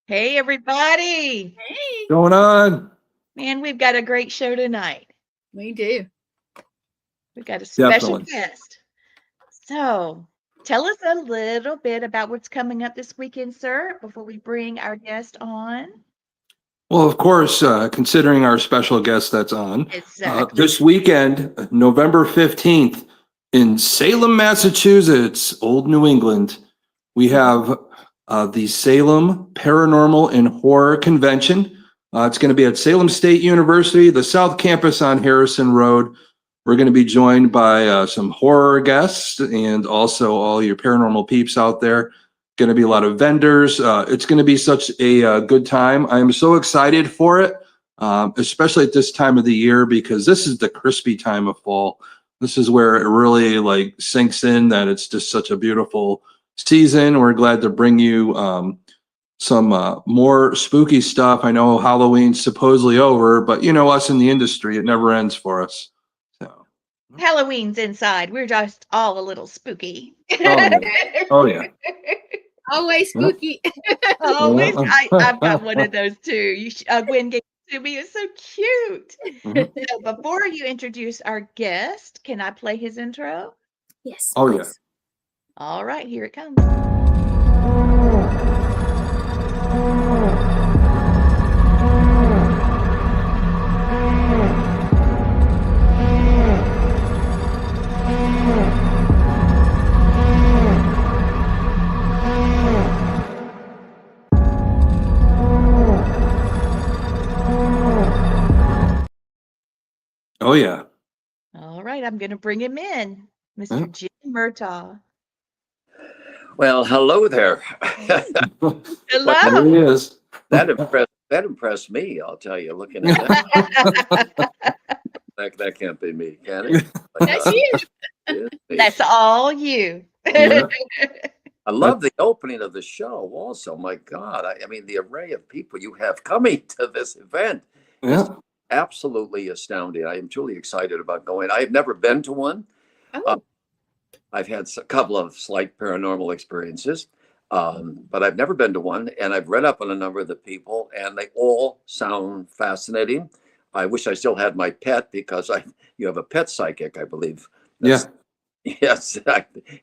Hey, everybody. Hey, Going on? Man, we've got a great show tonight. we do. We've got a special Definitely. guest. So, tell us a little bit about what's coming up this weekend, sir, before we bring our guest on. Well, of course, considering our special guest that's on, Exactly. this weekend, November 15th, in Salem, Massachusetts, Old New England, we have the Salem Paranormal and Horror Convention. It's going to be at Salem State University, the South Campus on Harrison Road. We're going to be joined by some horror guests and also all your paranormal peeps out there. Going to be a lot of vendors. It's going to be such a good time. I'm so excited for it, especially at this time of the year, because this is the crispy time of fall. This is where it really like sinks in that it's just such a beautiful season. We're glad to bring you some more spooky stuff. I know Halloween's supposedly over, but you know us in the industry, it never ends for us. So, Halloween's inside. We're just all a little spooky. oh yeah. Always spooky. Always. I've got one of those too. Gwen gave it to me. It's so cute. Mhm. So before you introduce our guest, can I play his intro? Yes. Oh yeah. please. All right, here it comes. Oh yeah. All right, I'm going to bring him in, Mr. James Murtaugh. Well, hello there. Hello. There he is. That impressed me, I'll tell you, looking at that. that can't be me, can it? That's you. It is me. That's all you. Yeah. I love the opening of the show also. My God. I mean, the array of people you have coming to this event is Yeah. absolutely astounding. I am truly excited about going. I have never been to one. Oh, I've had a couple of slight paranormal experiences, but I've never been to one. And I've read up on a number of the people, and they all sound fascinating. I wish I still had my pet, because you have a pet psychic, I believe. Yeah. Yes.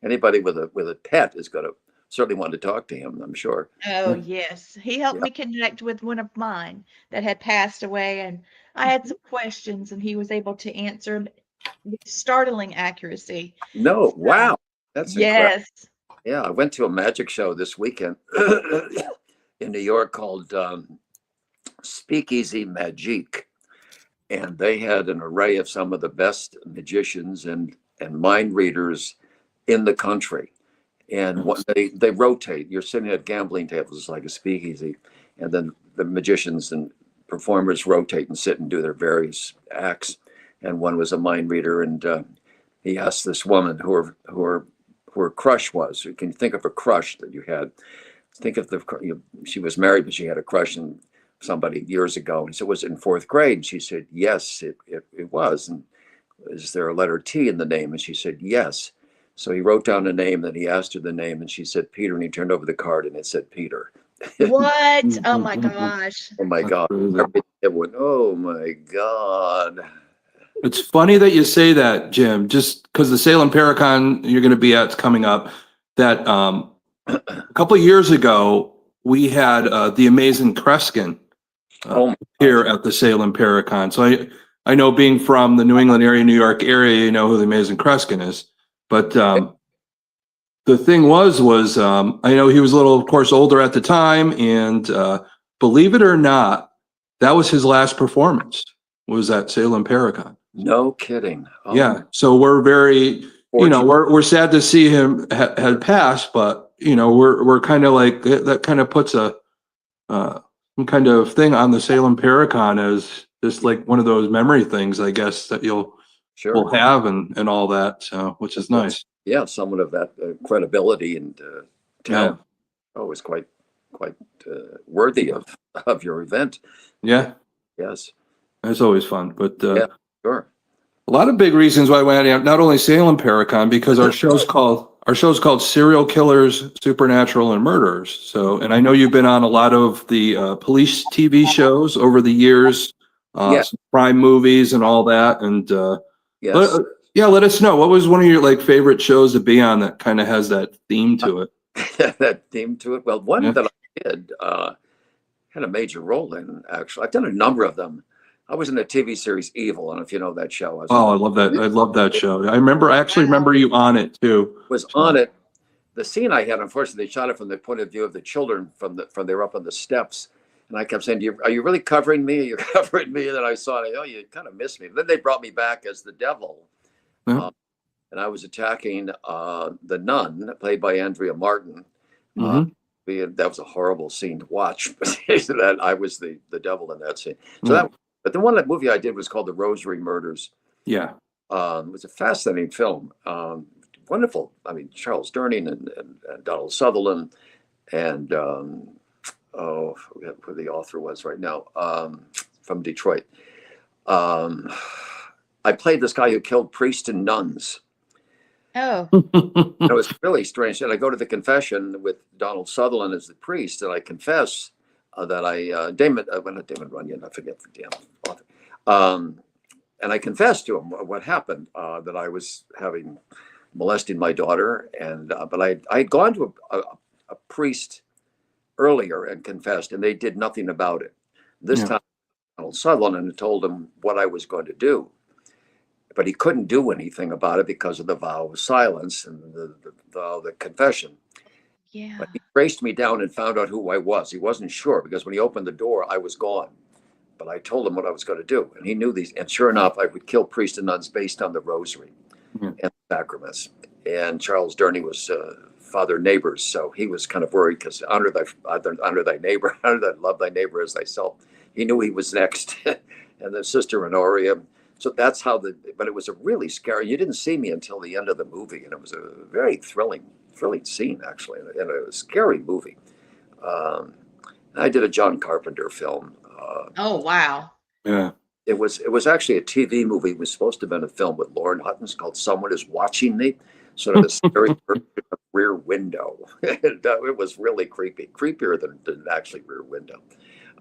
Anybody with a pet is going to certainly want to talk to him, I'm sure. Oh, yes. He helped Yeah. me connect with one of mine that had passed away, and I had some questions, and he was able to answer them with startling accuracy. No, So, wow. That's incredible. yes. Yeah, I went to a magic show this weekend in New York called Speakeasy Magique. And they had an array of some of the best magicians and mind readers in the country. And what they rotate. You're sitting at gambling tables like a speakeasy, and then the magicians and performers rotate and sit and do their various acts. And one was a mind reader, and he asked this woman who her crush was. You can think of a crush that you had. Think of she was married, but she had a crush on somebody years ago. And so, was it in fourth grade? And she said, yes, it was. And is there a letter T in the name? And she said, yes. So he wrote down a name, then he asked her the name, and she said Peter, and he turned over the card and it said Peter. What? Oh my gosh. Oh my God. Everyone, oh my God. It's funny that you say that, Jim, just because the Salem Paracon you're going to be at's coming up. That a couple of years ago, we had the amazing Kreskin Oh my here at the Salem Paracon. So I know, being from the New England area, New York area, you know who the amazing Kreskin is. But the thing was I know he was a little, of course, older at the time, and believe it or not, that was his last performance. Was at Salem Paracon. No kidding. Oh, Yeah, so we're very, we're sad to see him had passed, but we're kind of like that. Kind of puts some kind of thing on the Salem Paracon as just like one of those memory things, I guess, that will have and all that. So, which is nice. Yeah, someone of that credibility and talent. Oh, is quite worthy of your event. Yeah. Yes. It's always fun, but yeah, sure. A lot of big reasons why we had not only Salem Paracon, because our show's called our show's called Serial Killers, Supernatural, and Murders. So, and I know you've been on a lot of the police TV shows over the years, Yeah. some crime movies and all that. And Yes. yeah, let us know. What was one of your like favorite shows to be on that kind of has that theme to it? That theme to it. Well, one Yeah. that I did had a major role in, actually. I've done a number of them. I was in the TV series Evil. I don't know if you know that show. Oh, I love that. I love that show. I actually remember you on it too. Was on it. The scene I had, unfortunately, they shot it from the point of view of the children from they were up on the steps. And I kept saying, are you really covering me? Are you covering me? And then I saw it. Oh, you kind of missed me. Then they brought me back as the devil. Yeah. And I was attacking the nun, played by Andrea Martin. Mhm. That was a horrible scene to watch. That I was the devil in that scene. So but the one movie I did was called The Rosary Murders. Yeah. It was a fascinating film. Wonderful. I mean, Charles Durning and Donald Sutherland and I forget who the author was right now, from Detroit. I played this guy who killed priests and nuns. Oh, It was really strange. And I go to the confession with Donald Sutherland as the priest, and I confess that not Damon Runyon, I forget the damn author. And I confessed to him what happened, that I was molesting my daughter, and but I had gone to a priest earlier and confessed, and they did nothing about it. This time, Donald Sutherland had told him what I was going to do, but he couldn't do anything about it because of the vow of silence and the confession. yeah. But he traced me down and found out who I was. He wasn't sure because when he opened the door, I was gone. But I told him what I was going to do, and he knew these. And sure enough, I would kill priests and nuns based on the rosary and the sacraments. And Charles Durning was Father Neighbors, so he was kind of worried because honor thy neighbor, love thy neighbor as thyself. He knew he was next, and then Sister Honoria. So that's how but it was a really scary. You didn't see me until the end of the movie, and it was a very thrilling scene actually, and a scary movie. I did a John Carpenter film. Oh, wow. Yeah. It was actually a TV movie. It was supposed to have been a film with Lauren Hutton called Someone Is Watching Me, sort of a scary Rear Window. It was really creepy, creepier than actually Rear Window.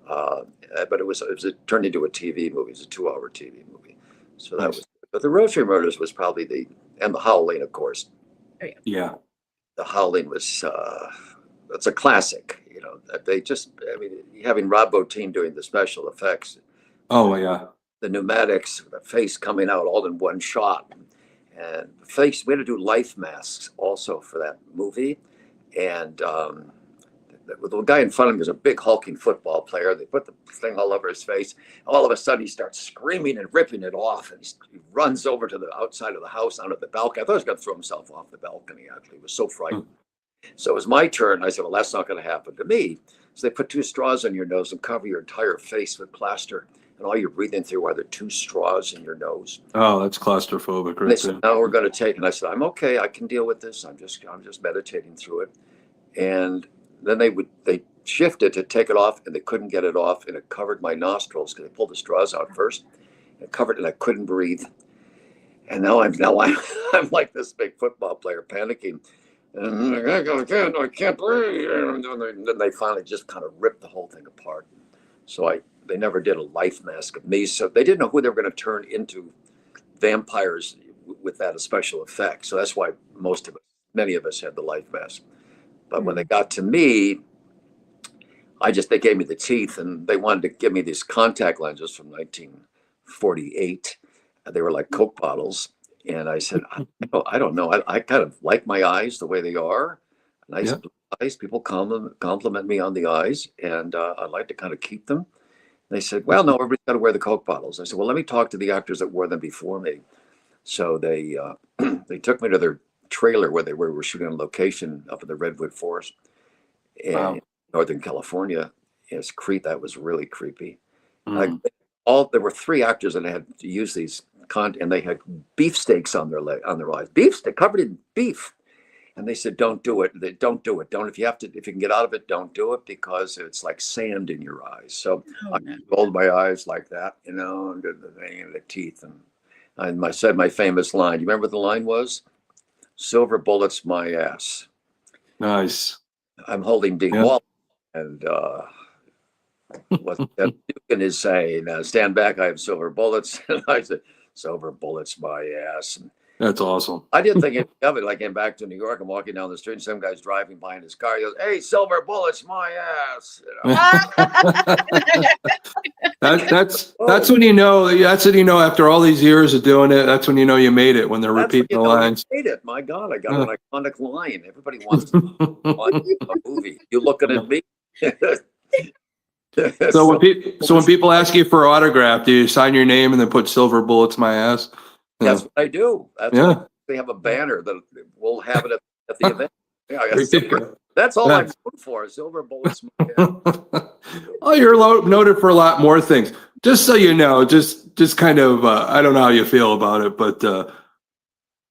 But it turned into a TV movie. It was a 2-hour TV movie. So that was. But the Rosary Murders was probably and the Howling, of course. Yeah. The Howling was it's a classic. You know, having Rob Bottin doing the special effects. Oh yeah. The pneumatics, the face coming out all in one shot, and the face. We had to do life masks also for that movie, and the guy in front of him was a big hulking football player. They put the thing all over his face. All of a sudden, he starts screaming and ripping it off, and he runs over to the outside of the house onto the balcony. I thought he was going to throw himself off the balcony. Actually, he was so frightened. So it was my turn. I said, "Well, that's not going to happen to me." So they put 2 straws on your nose and cover your entire face with plaster. And all you're breathing through are the 2 straws in your nose. Oh, that's claustrophobic, And right they said, there. "Now we're going to take." And I said, "I'm okay. I can deal with this. I'm just meditating through it." And then they shifted to take it off, and they couldn't get it off, and it covered my nostrils because they pulled the straws out first. It covered, and I couldn't breathe. And now I'm I'm like this big football player panicking. And I can't breathe. And then they finally just kind of ripped the whole thing apart. So they never did a life mask of me. So they didn't know who they were going to turn into vampires with that special effect. So that's why many of us had the life mask. But when they got to me, they gave me the teeth, and they wanted to give me these contact lenses from 1948. They were like Coke bottles. And I said, I don't know. I kind of like my eyes the way they are. Nice blue eyes. People compliment me on the eyes, and I'd like to kind of keep them. They said, well, no, everybody's got to wear the Coke bottles. I said, well, let me talk to the actors that wore them before me. So they took me to their trailer where they were shooting on location up in the Redwood Forest in Northern California. That was really creepy. There were 3 actors that had to use these and they had beefsteaks on their eyes, beefsteak covered in beef. And they said, don't do it. Don't do it. If you can get out of it, don't do it, because it's like sand in your eyes. So I rolled my eyes like that, under the vein of the teeth. And I said my famous line. You remember what the line was? Silver bullets my ass. Nice. I'm holding Dean Yeah. Wall, and what Dugan is saying, stand back, I have silver bullets. And I said, silver bullets my ass. And That's awesome. I didn't think anything of it. Like, I came back to New York, I'm walking down the street, and some guy's driving behind his car. He goes, hey, silver bullets my ass. You know? That's when you know. That's when you know. After all these years of doing it, that's when you know you made it. When they're That's when repeating you the know you lines. made it. My God, I got an iconic line. Everybody wants to watch a movie. You looking at me? So when people ask you for autograph, do you sign your name and then put silver bullets my ass? That's what I do. That's Yeah. what they have a banner that we'll have it at the event. Yeah, I got There you silver. go. That's all I'm That's- known for. Silver bullets. My ass. Oh, you're noted for a lot more things. Just so you know, just kind of, I don't know how you feel about it, but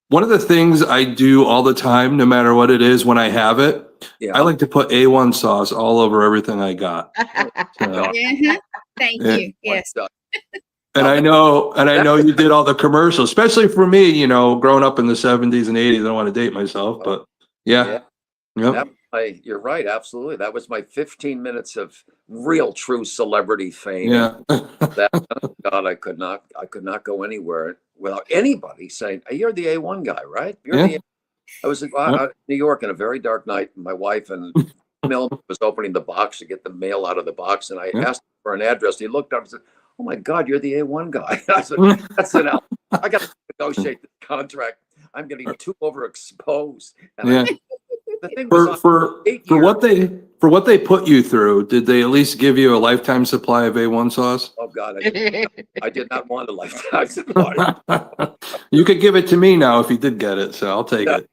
one of the things I do all the time, no matter what it is, when I have it, Yeah. I like to put A1 sauce all over everything I got. So, Uh-huh. Thank Yeah. you. Yes. and I know you did all the commercials, especially for me, you know, growing up in the 70s and 80s. I don't want to date myself, but yeah. Yep. You're right. Absolutely. That was my 15 minutes of real, true celebrity fame. Yeah. That, God, I could not go anywhere without anybody saying, hey, you're the A1 guy, right? Yeah. I was in New York on a very dark night. My wife and mail was opening the box to get the mail out of the box. And I asked for an address. He looked up and said, oh my God, you're the A1 guy. I said, that's it. I got to negotiate the contract. I'm getting too overexposed. And Yeah. the thing was For what they put you through, did they at least give you a lifetime supply of A1 sauce? oh God, I did not want a lifetime supply. You could give it to me now if you did get it, so I'll take it.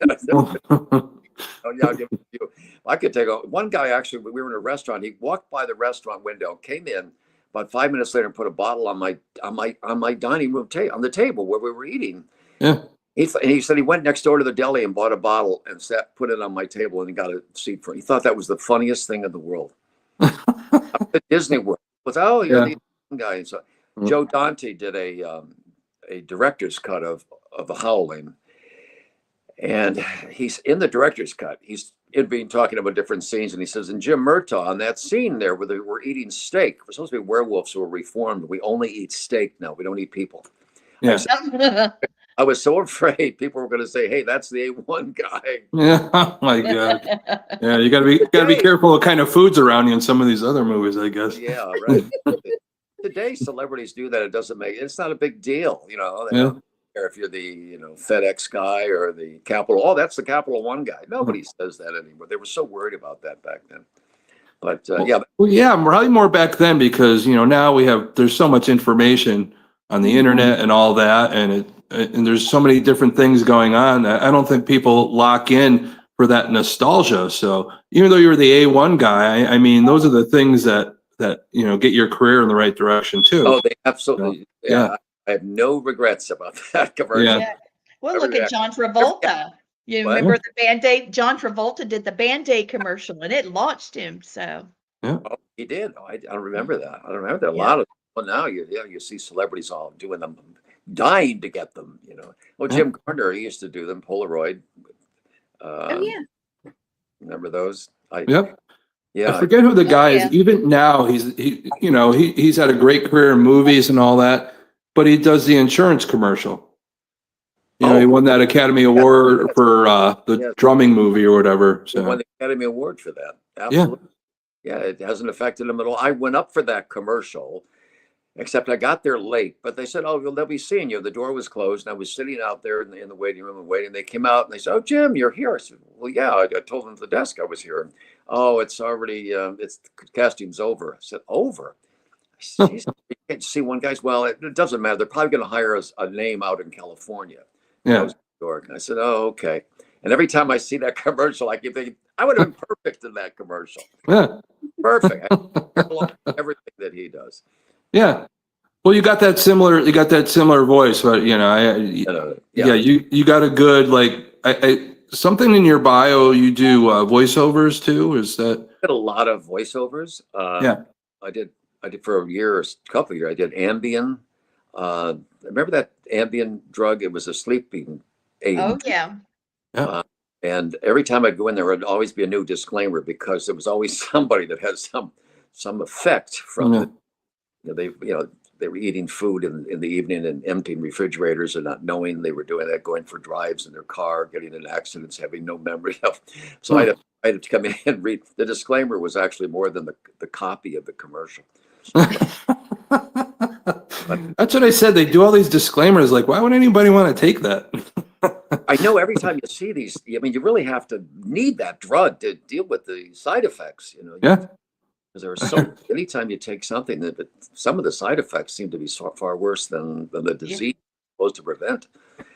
Oh, yeah, I'll give it to you. I could take one guy actually. We were in a restaurant. He walked by the restaurant window, came in about 5 minutes later, and put a bottle on my dining room table on the table where we were eating. Yeah. He said he went next door to the deli and bought a bottle and put it on my table and he got a seat for it. He thought that was the funniest thing in the world. At Disney World. You're the guy. So Joe Dante did a director's cut of the Howling. And he's in the director's cut. He's being talking about different scenes, and he says, and Jim Murtaugh on that scene there where they were eating steak. We're supposed to be werewolves who are reformed. We only eat steak now. We don't eat people. Yeah. I was so afraid people were going to say, hey, that's the A1 guy. Yeah. Oh my God. Yeah, you gotta be careful what kind of food's around you in some of these other movies, I guess. Yeah, right. Today celebrities do that. It's not a big deal, you know. They don't care if you're the FedEx guy or the Capital. Oh, that's the Capital One guy. Nobody says that anymore. They were so worried about that back then. But probably more back then because now there's so much information on the internet and all that, and there's so many different things going on. I don't think people lock in for that nostalgia. So even though you're the A1 guy, I mean, those are the things that get your career in the right direction too. Oh, they absolutely. Yeah. I have no regrets about that conversion. Yeah. Well, look at John Travolta. You remember the Band-Aid? John Travolta did the Band-Aid commercial and it launched him. So Oh, he did. Oh, I don't remember that. I don't remember that. A lot of people now you see celebrities all doing them, dying to get them. Well, Jim Gardner, he used to do them. Polaroid. Remember those? Yep. Yeah. I forget who the guy is. Even now, he's had a great career in movies and all that, but he does the insurance commercial. He won that Academy Award for the drumming movie or whatever. So he won the Academy Award for that. Absolutely. Yeah, it hasn't affected him at all. I went up for that commercial, except I got there late. But they said, "Oh, they'll be seeing you." The door was closed, and I was sitting out there in the waiting room and waiting. They came out and they said, "Oh, Jim, you're here." I said, "Well, yeah." I told them at the desk I was here. Oh, it's already it's casting's over. I said, "Over?" I said, "Geez, you can't see one guy's." Well, it doesn't matter. They're probably going to hire us a name out in California. Yeah. I was in New York. And I said, "Oh, okay." And every time I see that commercial, I keep thinking, I would have been perfect in that commercial. Yeah. Perfect. Everything that he does. Yeah. Well, you got that similar voice, but you got a good something in your bio. You do voiceovers too. Is that? I did a lot of voiceovers. I did for a couple of years. I did Ambien. Remember that Ambien drug? It was a sleeping aid. oh yeah. Yeah. And every time I'd go in, there would always be a new disclaimer because there was always somebody that had some effect from Yeah. they were eating food in the evening and emptying refrigerators and not knowing they were doing that, going for drives in their car, getting in accidents, having no memory of. So I'd have to come in and read. The disclaimer was actually more than the copy of the commercial. That's what I said. They do all these disclaimers. Like, why would anybody want to take that? I know every time you see these, I mean, you really have to need that drug to deal with the side effects, Yeah. Because there are so, anytime you take something, that some of the side effects seem to be far worse than the disease supposed to prevent.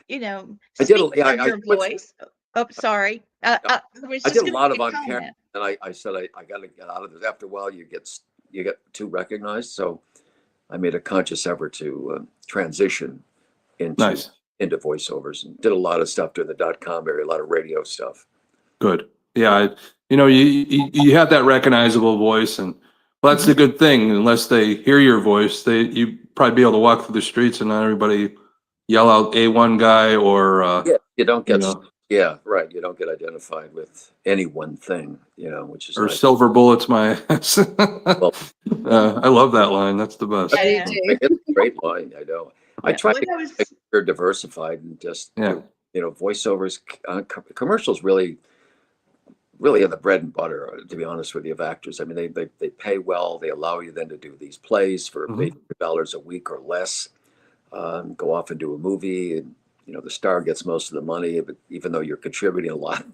You know, I did. speaking of your voice. Oh, sorry. I I did a lot of on camera, and I said I got to get out of this. After a while, you get too recognized. So I made a conscious effort to transition into voiceovers, and did a lot of stuff during the .com era, a lot of radio stuff. Good. Yeah. You have that recognizable voice, and well, that's the good thing. Unless they hear your voice, you probably be able to walk through the streets and not everybody yell out A1 guy or you don't get yeah, right. You don't get identified with any one thing, which is or nice. silver bullets my ass. I love that line. That's the best. I do. It's a great line. I know. I try to make sure diversified and just voiceovers, commercials really are the bread and butter, to be honest with you, of actors. I mean, they pay well. They allow you then to do these plays for $8 a week or less. Go off and do a movie, and the star gets most of the money, but even though you're contributing a lot,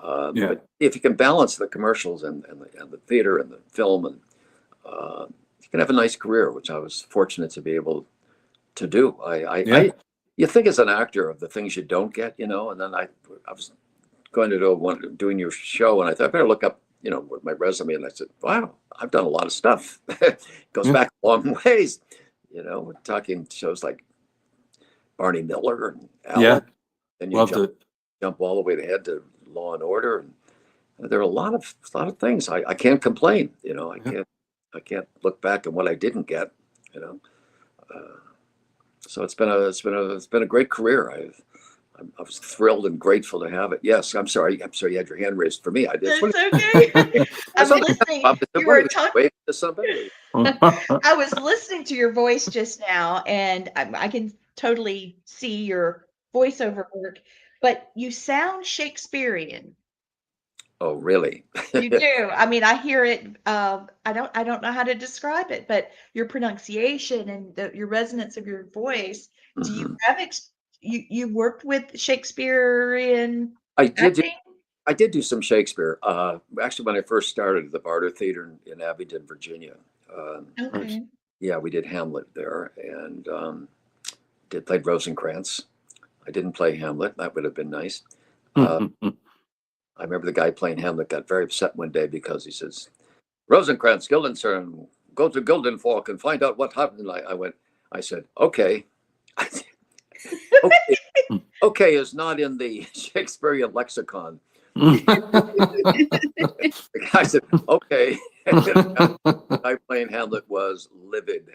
But if you can balance the commercials and the theater and the film, and you can have a nice career, which I was fortunate to be able to do. You think as an actor of the things you don't get, and then I was going to doing your show, and I thought I better look up, with my resume, and I said, wow, I've done a lot of stuff. It goes back a long ways. We're talking shows like Barney Miller and Alan, and you jump all the way ahead to Law and Order, and there are a lot of things. I can't complain. I can't look back at what I didn't get. So it's been a great career. I was thrilled and grateful to have it. Yes, I'm sorry. You had your hand raised for me. I did. That's okay. I'm listening. You were talking to somebody. I was listening to your voice just now, and I can totally see your voiceover work, but you sound Shakespearean. Oh, really? You do. I mean, I hear it. I don't know how to describe it, but your pronunciation and your resonance of your voice. Do you have you worked with Shakespearean acting? I did do some Shakespeare. Actually, when I first started at the Barter Theater in Abingdon, Virginia. Okay. Yeah, we did Hamlet there, and played Rosencrantz. I didn't play Hamlet. That would have been nice. I remember the guy playing Hamlet got very upset one day because he says, "Rosencrantz, Guildenstern, go to Gildenfalk and find out what happened." I said, "Okay." Okay is not in the Shakespearean lexicon. The guy said, "Okay." The guy playing Hamlet was livid.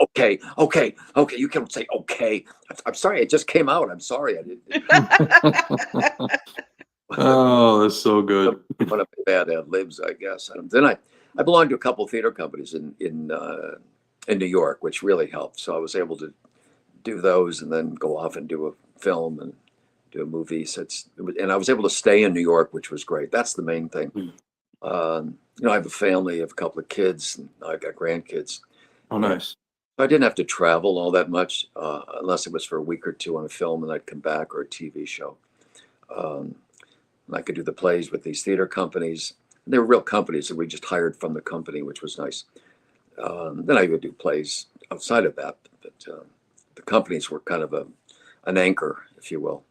Okay. You can't say okay. I'm sorry. It just came out. I'm sorry. I didn't. Oh, that's so good. One of my bad ad libs, I guess. Then I belonged to a couple of theater companies in New York, which really helped. So I was able to do those and then go off and do a film and do a movie. And I was able to stay in New York, which was great. That's the main thing. I have a family, I have a couple of kids, and I got grandkids. Oh, nice. I didn't have to travel all that much, unless it was for a week or two on a film, and I'd come back, or a TV show. And I could do the plays with these theater companies. They were real companies that we just hired from the company, which was nice. Then I would do plays outside of that, but the companies were kind of an anchor, if you will.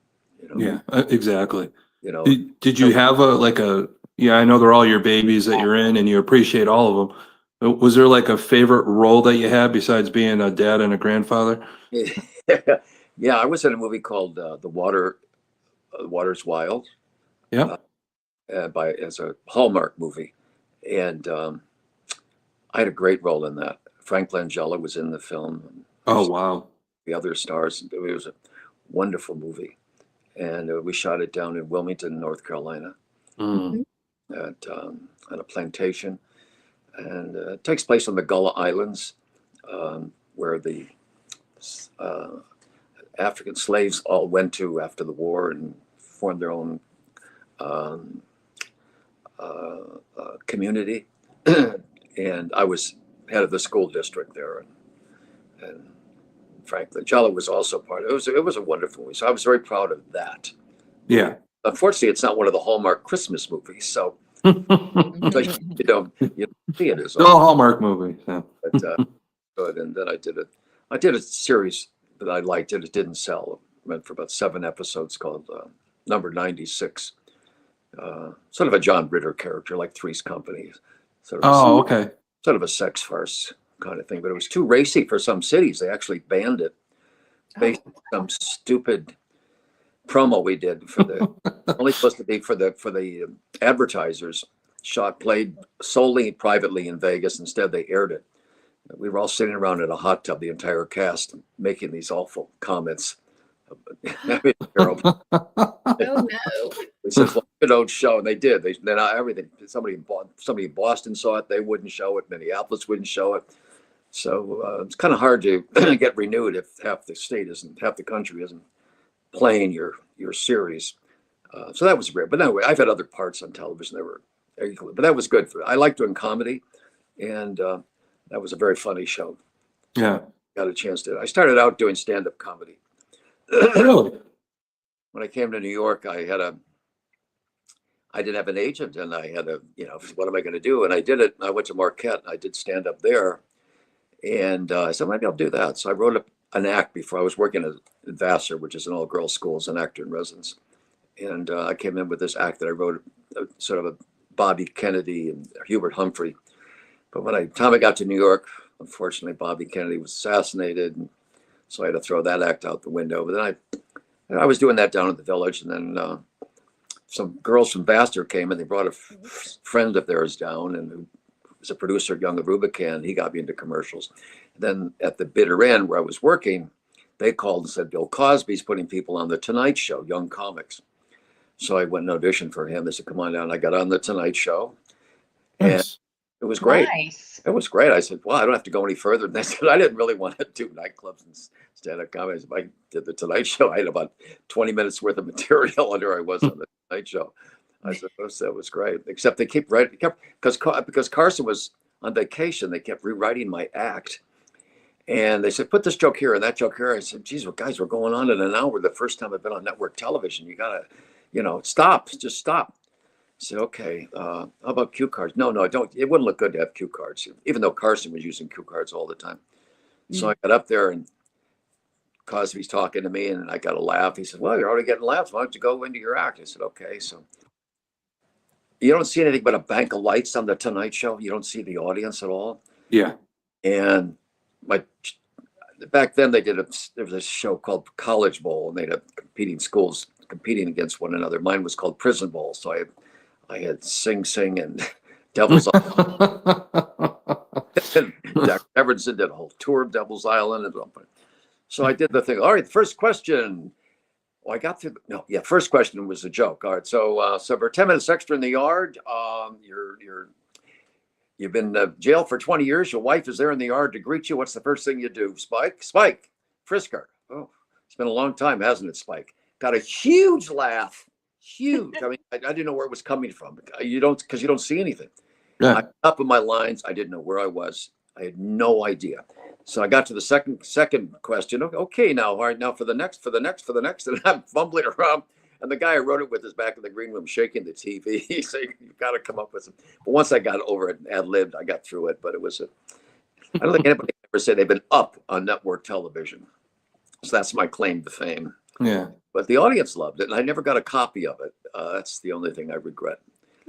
Yeah, exactly. Did you have I know they're all your babies that you're in, and you appreciate all of them. Was there like a favorite role that you had besides being a dad and a grandfather? Yeah, I was in a movie called The Water's Wild. Yeah. As a Hallmark movie, and I had a great role in that. Frank Langella was in the film. Oh, wow. The other stars. It was a wonderful movie. And we shot it down in Wilmington, North Carolina, Mm. on a plantation. And it takes place on the Gullah Islands, where the African slaves all went to after the war and formed their own community. And I was head of the school district there. And frankly, Jala was also part of it. It was a wonderful movie. So I was very proud of that. Yeah. Unfortunately, it's not one of the Hallmark Christmas movies. So you don't see it as Still a Hallmark movie. So. but good. And then I did a series that I liked and it didn't sell. It went for about 7 episodes called Number 96. Sort of a John Ritter character, like Three's Company. Okay. Sort of a sex farce kind of thing, but it was too racy for some cities. They actually banned it based on some stupid promo we did for the only supposed to be for the advertisers. Played solely privately in Vegas. Instead, they aired it. We were all sitting around in a hot tub, the entire cast, making these awful comments. Terrible. Oh no. They said, well, good old show. And they did. Then everything. Somebody in Boston saw it. They wouldn't show it. Minneapolis wouldn't show it. So it's kind of hard to get renewed if half the country isn't playing your series. So that was rare. But anyway, I've had other parts on television that were equally, but that was good. I like doing comedy, and that was a very funny show. Yeah. Got a chance to. I started out doing stand-up comedy. Really? When I came to New York, I didn't have an agent, and I had what am I going to do? And I did it. I went to Marquette. I did stand up there, and I said maybe I'll do that. So I wrote an act before I was working at Vassar, which is an all-girls school, as an actor in residence, and I came in with this act that I wrote, sort of a Bobby Kennedy and Hubert Humphrey. But when time I got to New York, unfortunately, Bobby Kennedy was assassinated, and so I had to throw that act out the window. But then I was doing that down at the Village, and then some girls from Vassar came, and they brought a friend of theirs down, and who was a producer at Young of Rubicon. He got me into commercials. And then at the bitter end, where I was working, they called and said, Bill Cosby's putting people on The Tonight Show, young comics. So I went and auditioned for him. They said, come on down. I got on The Tonight Show. And Nice. it was great. Nice. It was great. I said, well, I don't have to go any further than that. I didn't really want to do nightclubs and stand-up comedy. If I did The Tonight Show, I had about 20 minutes worth of material under I was on The Tonight Show. I said, that was great. Except they because Carson was on vacation, they kept rewriting my act. And they said, put this joke here and that joke here. I said, geez, well, guys, we're going on in an hour. The first time I've been on network television. You got to, stop. Just stop. I said, okay, how about cue cards? No, don't. It wouldn't look good to have cue cards, even though Carson was using cue cards all the time. So I got up there and Cosby's talking to me and I got a laugh. He said, well, you're already getting laughs. Why don't you go into your act? I said, okay. So you don't see anything but a bank of lights on The Tonight Show. You don't see the audience at all. Yeah. And back then there was a show called College Bowl, and they'd have competing schools competing against one another. Mine was called Prison Bowl. So I had Sing Sing and Devil's Island. Jack Everson did a whole tour of Devil's Island. So I did the thing. All right, first question. Well, I got through. First question was a joke. All right, so for 10 minutes extra in the yard, you've been jail for 20 years. Your wife is there in the yard to greet you. What's the first thing you do? Spike, frisk her. Oh, it's been a long time, hasn't it, Spike? Got a huge laugh. Huge. I mean, I didn't know where it was coming from. Because you don't see anything. Yeah. I up in my lines. I didn't know where I was. I had no idea. So I got to the second question. Okay, now, all right, now for the next, and I'm fumbling around. And the guy who wrote it with is back in the green room shaking the TV. He's saying, you've got to come up with some. But once I got over it and ad-libbed, I got through it. But it was I don't think anybody ever said they've been up on network television. So that's my claim to fame. Yeah. But the audience loved it, and I never got a copy of it. That's the only thing I regret.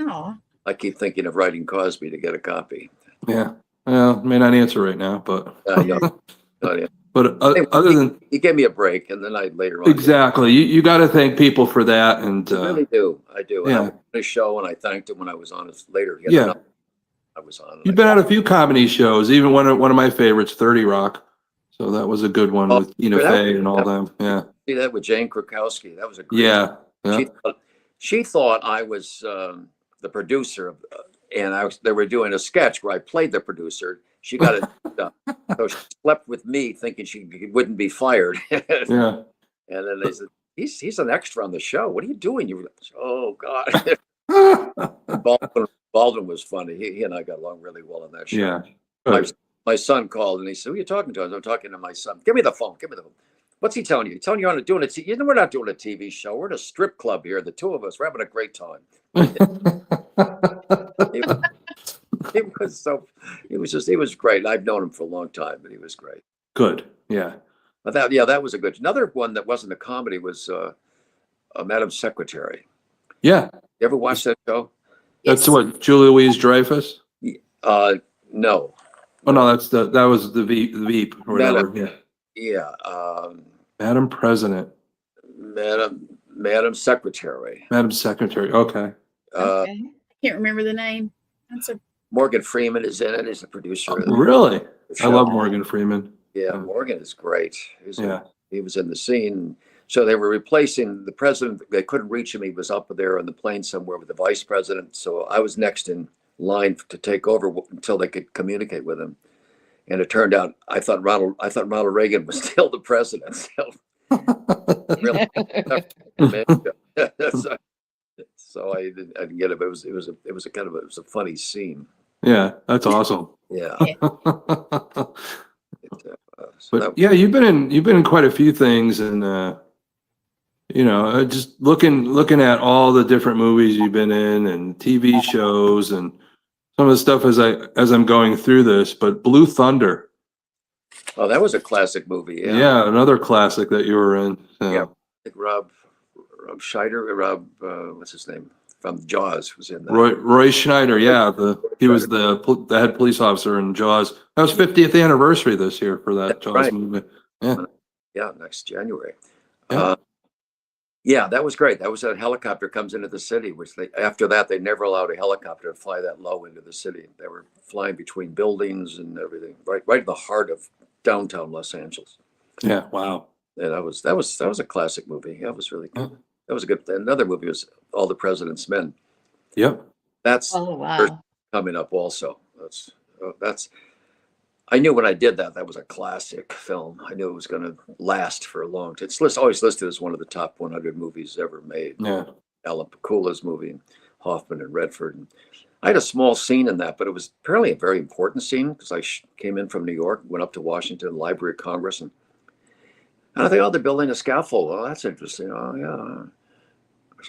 Aw. I keep thinking of writing Cosby to get a copy. Yeah. Well, may not answer right now, but but other than he gave me a break, and then I later on exactly, you got to thank people for that, and I really do. I do. Yeah. And I went on his show, and I thanked him when I was on it later. Yeah. I was on. You've been on a few comedy shows, even one of my favorites, 30 Rock. So that was a good one with Tina Fey and all them. Yeah. See that with Jane Krakowski. That was a great. Yeah. Yeah. She thought I was the producer of, and they were doing a sketch where I played the producer. She got it done. So she slept with me thinking she wouldn't be fired. Yeah. And then they said, he's an extra on the show. What are you doing? Oh God. Baldwin was funny. He and I got along really well on that show. Yeah. My son called and he said, "Who are you talking to?" I'm talking to my son. Give me the phone. Give me the phone. What's he telling you? He's telling you on doing it. You know, we're not doing a TV show. We're in a strip club here. The two of us, we're having a great time. He was great. I've known him for a long time, but he was great. Good. Yeah. But that was a good. Another one that wasn't a comedy was Madam Secretary. Yeah. You ever watch that show? That's what, Julie Louis-Dreyfus? No. Oh no, that was the Veep or whatever. Yeah. Madam President. Madam Secretary. Madam Secretary. Okay. Okay. I can't remember the name. That's a Morgan Freeman is in it. He's the producer. Really? I love show. Morgan Freeman. Yeah, Morgan is great. He was in the scene. So they were replacing the president. They couldn't reach him. He was up there on the plane somewhere with the vice president. So I was next in line to take over until they could communicate with him. And it turned out I thought Ronald Reagan was still the president. So, really, so I didn't get it. But it was a funny scene. Yeah, that's awesome. Yeah. But yeah, you've been in quite a few things, and just looking at all the different movies you've been in and TV shows and some of the stuff as I'm going through this. But Blue Thunder. Oh, that was a classic movie. Yeah. Yeah, another classic that you were in. So. Yeah, I think Rob Scheider, what's his name from Jaws was in that. Roy Schneider. Yeah, he was the head police officer in Jaws. That was 50th anniversary this year for that Jaws movie. Yeah. Yeah, next January. Yeah. That was great. That was a helicopter comes into the city, which after that they never allowed a helicopter to fly that low into the city. They were flying between buildings and everything, right in the heart of downtown Los Angeles. Yeah. Wow. Yeah, that was a classic movie. That was really good. That was a good. Another movie was All the President's Men. Yep. That's coming up also. That's. I knew when I did that was a classic film. I knew it was going to last for a long time. It's always listed as one of the top 100 movies ever made. Yeah. Alan Pakula's movie, and Hoffman and Redford. And I had a small scene in that, but it was apparently a very important scene because I came in from New York, went up to Washington, Library of Congress, and I think, oh, they're building a scaffold. Oh, that's interesting. Oh, yeah.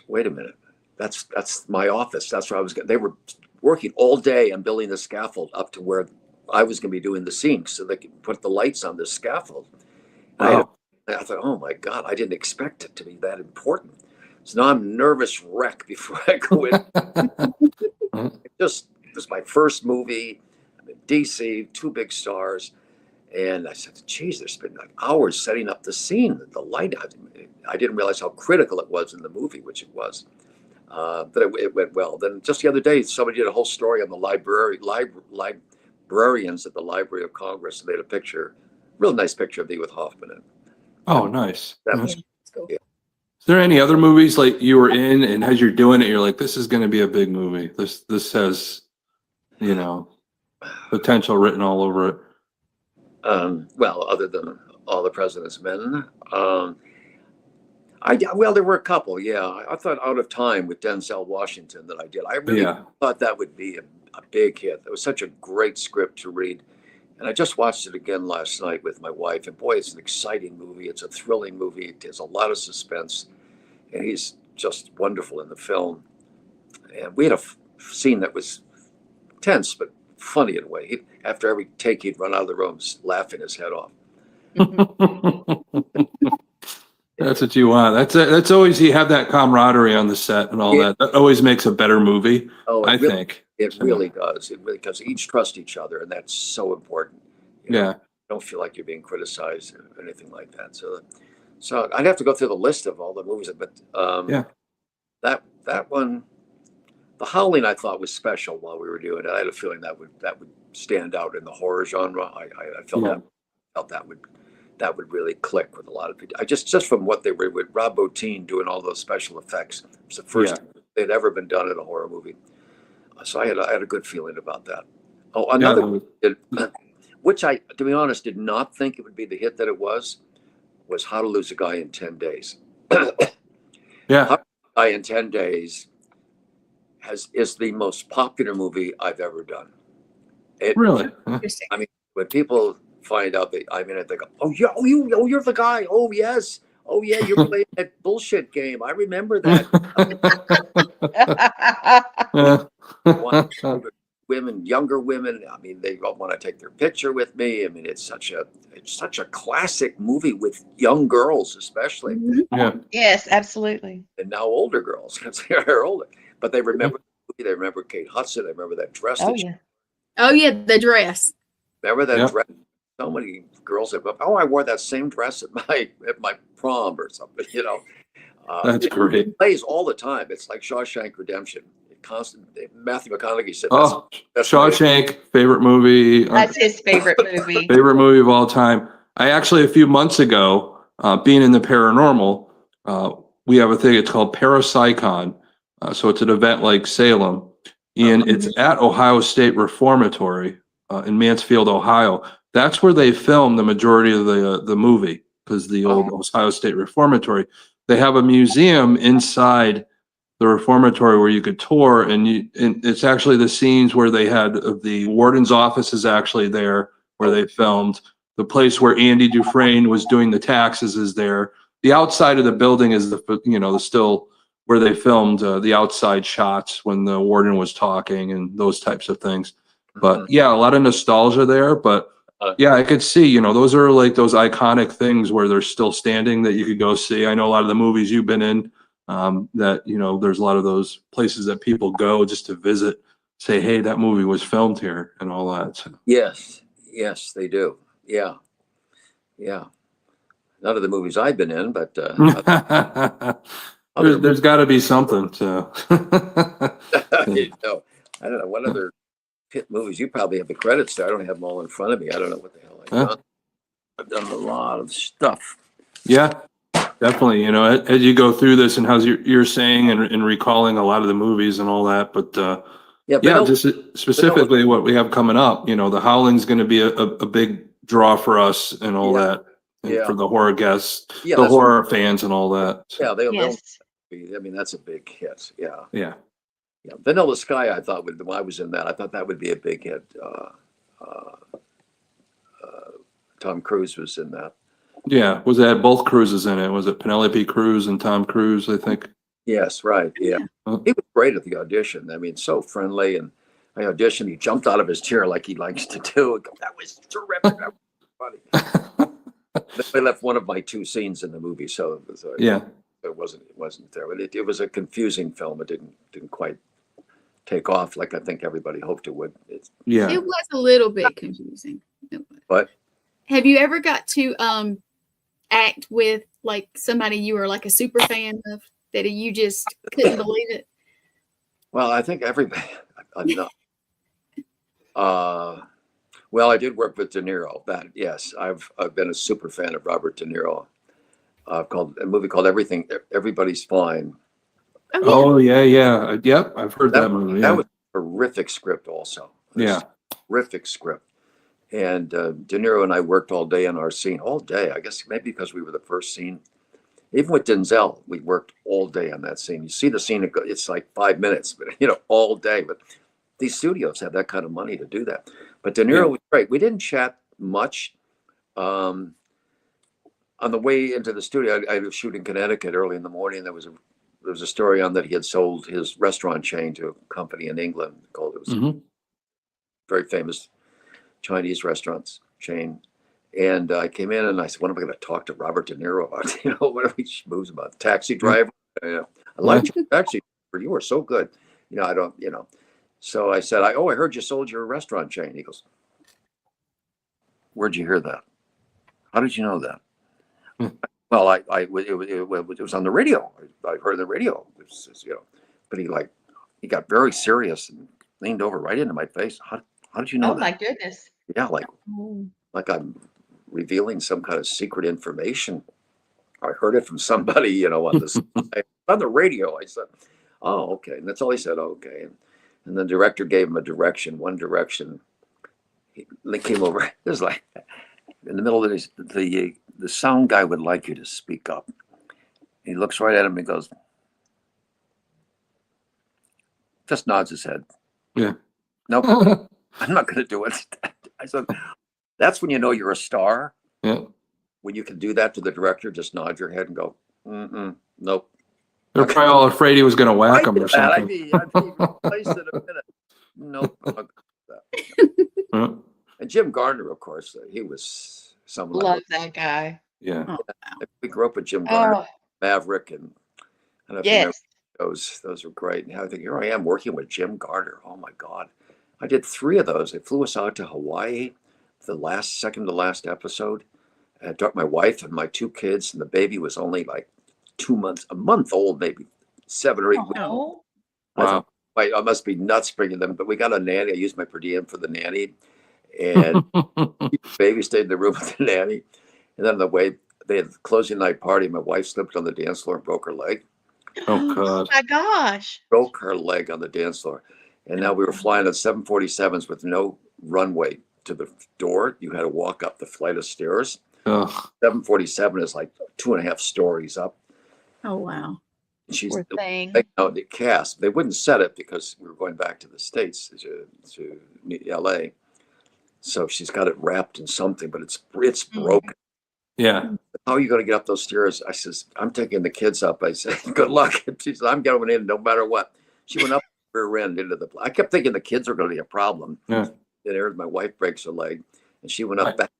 Wait a minute. That's my office. That's where I was. They were working all day on building the scaffold up to where I was going to be doing the scene so they could put the lights on this scaffold. Wow. I thought, oh my God, I didn't expect it to be that important. So now I'm a nervous wreck before I go in. It was my first movie. I'm in DC, 2 big stars. And I said, geez, there's been like hours setting up the scene, the light. I didn't realize how critical it was in the movie, which it was. But it went well. Then just the other day, somebody did a whole story on the librarians at the Library of Congress. They made a picture, real nice picture of me with Hoffman in it. Oh, nice. That was cool. Yeah. Is there any other movies like you were in, and as you're doing it, you're like, this is going to be a big movie. This has, potential written all over it. Well, other than All the President's Men, there were a couple. Yeah, I thought Out of Time with Denzel Washington that I did. I really thought that would be a big hit. It was such a great script to read, and I just watched it again last night with my wife. And boy, it's an exciting movie. It's a thrilling movie. It has a lot of suspense, and he's just wonderful in the film. And we had a scene that was tense but funny in a way. After every take, he'd run out of the room laughing his head off. That's what you want. That's always, you have that camaraderie on the set and all that. That always makes a better movie. I think it really does. It really, because each trust each other, and that's so important. Don't feel like you're being criticized or anything like that. So I'd have to go through the list of all the movies, but that one, The Howling, I thought was special while we were doing it. I had a feeling that would stand out in the horror genre. I felt that would that would really click with a lot of people. I just from what they were with Rob Bottin doing all those special effects. It was the first time they'd ever been done in a horror movie. So I had a good feeling about that. Oh, another, which I, to be honest, did not think it would be the hit that it was How to Lose a Guy in 10 Days. Yeah. How to Lose a Guy in 10 Days is the most popular movie I've ever done. Really? Interesting. I mean, when people find out that I'm in it, they go, "Oh yeah, you're the guy. Oh yes, oh yeah, you're playing that bullshit game. I remember that." Women, younger women. I mean, they all want to take their picture with me. I mean, it's such a classic movie with young girls, especially, Yeah. Yes, absolutely. and now older girls because they're older, but they remember the movie. They remember Kate Hudson. They remember that dress. Oh yeah. Oh yeah, the dress. Remember that dress? So many girls have, oh, I wore that same dress at my prom or something, you know. That's great. It plays all the time. It's like Shawshank Redemption. Matthew McConaughey said, Oh, that's Shawshank, favorite movie. That's his favorite movie. Favorite movie of all time. I actually, a few months ago, being in the paranormal, we have a thing, it's called Parapsychon. So it's an event like Salem, and it's at Ohio State Reformatory in Mansfield, Ohio. That's where they filmed the majority of the movie, because the old Ohio State Reformatory. They have a museum inside the reformatory where you could tour, and it's actually the scenes where they had the warden's office is actually there where they filmed. The place where Andy Dufresne was doing the taxes is there. The outside of the building is the still where they filmed the outside shots when the warden was talking and those types of things. But yeah, a lot of nostalgia there. But yeah, I could see, those are like those iconic things where they're still standing that you could go see. I know a lot of the movies you've been in, that, there's a lot of those places that people go just to visit, say, hey, that movie was filmed here and all that. So. Yes, they do. Yeah. None of the movies I've been in, but there's got to be something. So. I don't know what other hit movies. You probably have the credits there. I don't have them all in front of me. I don't know what the hell I've done. I've done a lot of stuff. Yeah, definitely. As you go through this and how you're saying and recalling a lot of the movies and all that, but just specifically what we have coming up, the Howling's going to be a big draw for us and all that, and for the horror guests, the horror fans and all that. So. Yeah, they'll I mean, that's a big hit. Yeah. Vanilla Sky, I thought when I was in that, I thought that would be a big hit. Tom Cruise was in that. Yeah, was that both Cruises in it? Was it Penelope Cruz and Tom Cruise, I think? Yes, right. Yeah. He was great at the audition. I mean, so friendly. And I auditioned, he jumped out of his chair like he likes to do. That was terrific. That was funny. They left one of my 2 scenes in the movie, so it wasn't there. But it was a confusing film. It didn't quite take off like I think everybody hoped it would. It was a little bit confusing. But have you ever got to act with like somebody you were like a super fan of that you just couldn't believe it? Well, I think everybody. Well, I did work with De Niro. Yes, I've been a super fan of Robert De Niro. Called a movie called Everybody's Fine. Oh yeah. Yep, I've heard that movie. Yeah. That was a horrific script, also. Horrific script. And De Niro and I worked all day on our scene, all day. I guess maybe because we were the first scene. Even with Denzel, we worked all day on that scene. You see the scene, it's like 5 minutes, but all day. But these studios have that kind of money to do that. But De Niro was great. We didn't chat much. On the way into the studio, I was shooting in Connecticut early in the morning. There was a story on that he had sold his restaurant chain to a company in England called, it was very famous Chinese restaurants chain. And I came in and I said, what am I going to talk to Robert De Niro about? What are we schmooze about? Taxi driver? I liked you, taxi driver. You were so good. I don't. So I said, I heard you sold your restaurant chain. He goes, where'd you hear that? How did you know that? Well, it was on the radio. I heard the radio. But he got very serious and leaned over right into my face. How did you know that? Oh my goodness. Yeah, like I'm revealing some kind of secret information. I heard it from somebody, on on the radio. I said, oh, okay. And that's all he said, okay. And the director gave him one direction. They came over. It was like in the middle of this, the sound guy would like you to speak up. He looks right at him and goes, just nods his head. Yeah. Nope, I'm not going to do it. I said, that's when you know you're a star. Yeah. When you can do that to the director, just nod your head and go, nope. They're probably all afraid he was going to whack him or something. I'd be replaced in a minute. Nope. I'm not gonna do that. And Jim Gardner, of course, he was someone. Love that guy. Yeah. Oh, We grew up with Jim Gardner, Oh, Maverick, and I don't know if you remember those were great. And I think here I am working with Jim Gardner. Oh my God. I did 3 of those. They flew us out to Hawaii, second to last episode. I took my wife and my 2 kids, and the baby was only like a month old, maybe 7 or 8 weeks. no. Wow. I must be nuts bringing them, but we got a nanny. I used my per diem for the nanny, and the baby stayed in the room with the nanny. And then they had the closing night party. My wife slipped on the dance floor and broke her leg. Oh, God. Oh my gosh. Broke her leg on the dance floor. And now we were flying on 747s with no runway to the door. You had to walk up the flight of stairs. Ugh. 747 is like 2.5 stories up. Oh, wow. She's Poor thing. out the cast. They wouldn't set it because we were going back to the States to LA. So she's got it wrapped in something, but it's broken. Yeah. How are you going to get up those stairs? I says, I'm taking the kids up. I said, good luck. She said, I'm going in no matter what. She went up the rear end into I kept thinking the kids were going to be a problem. Yeah. Then my wife breaks her leg, and she went up back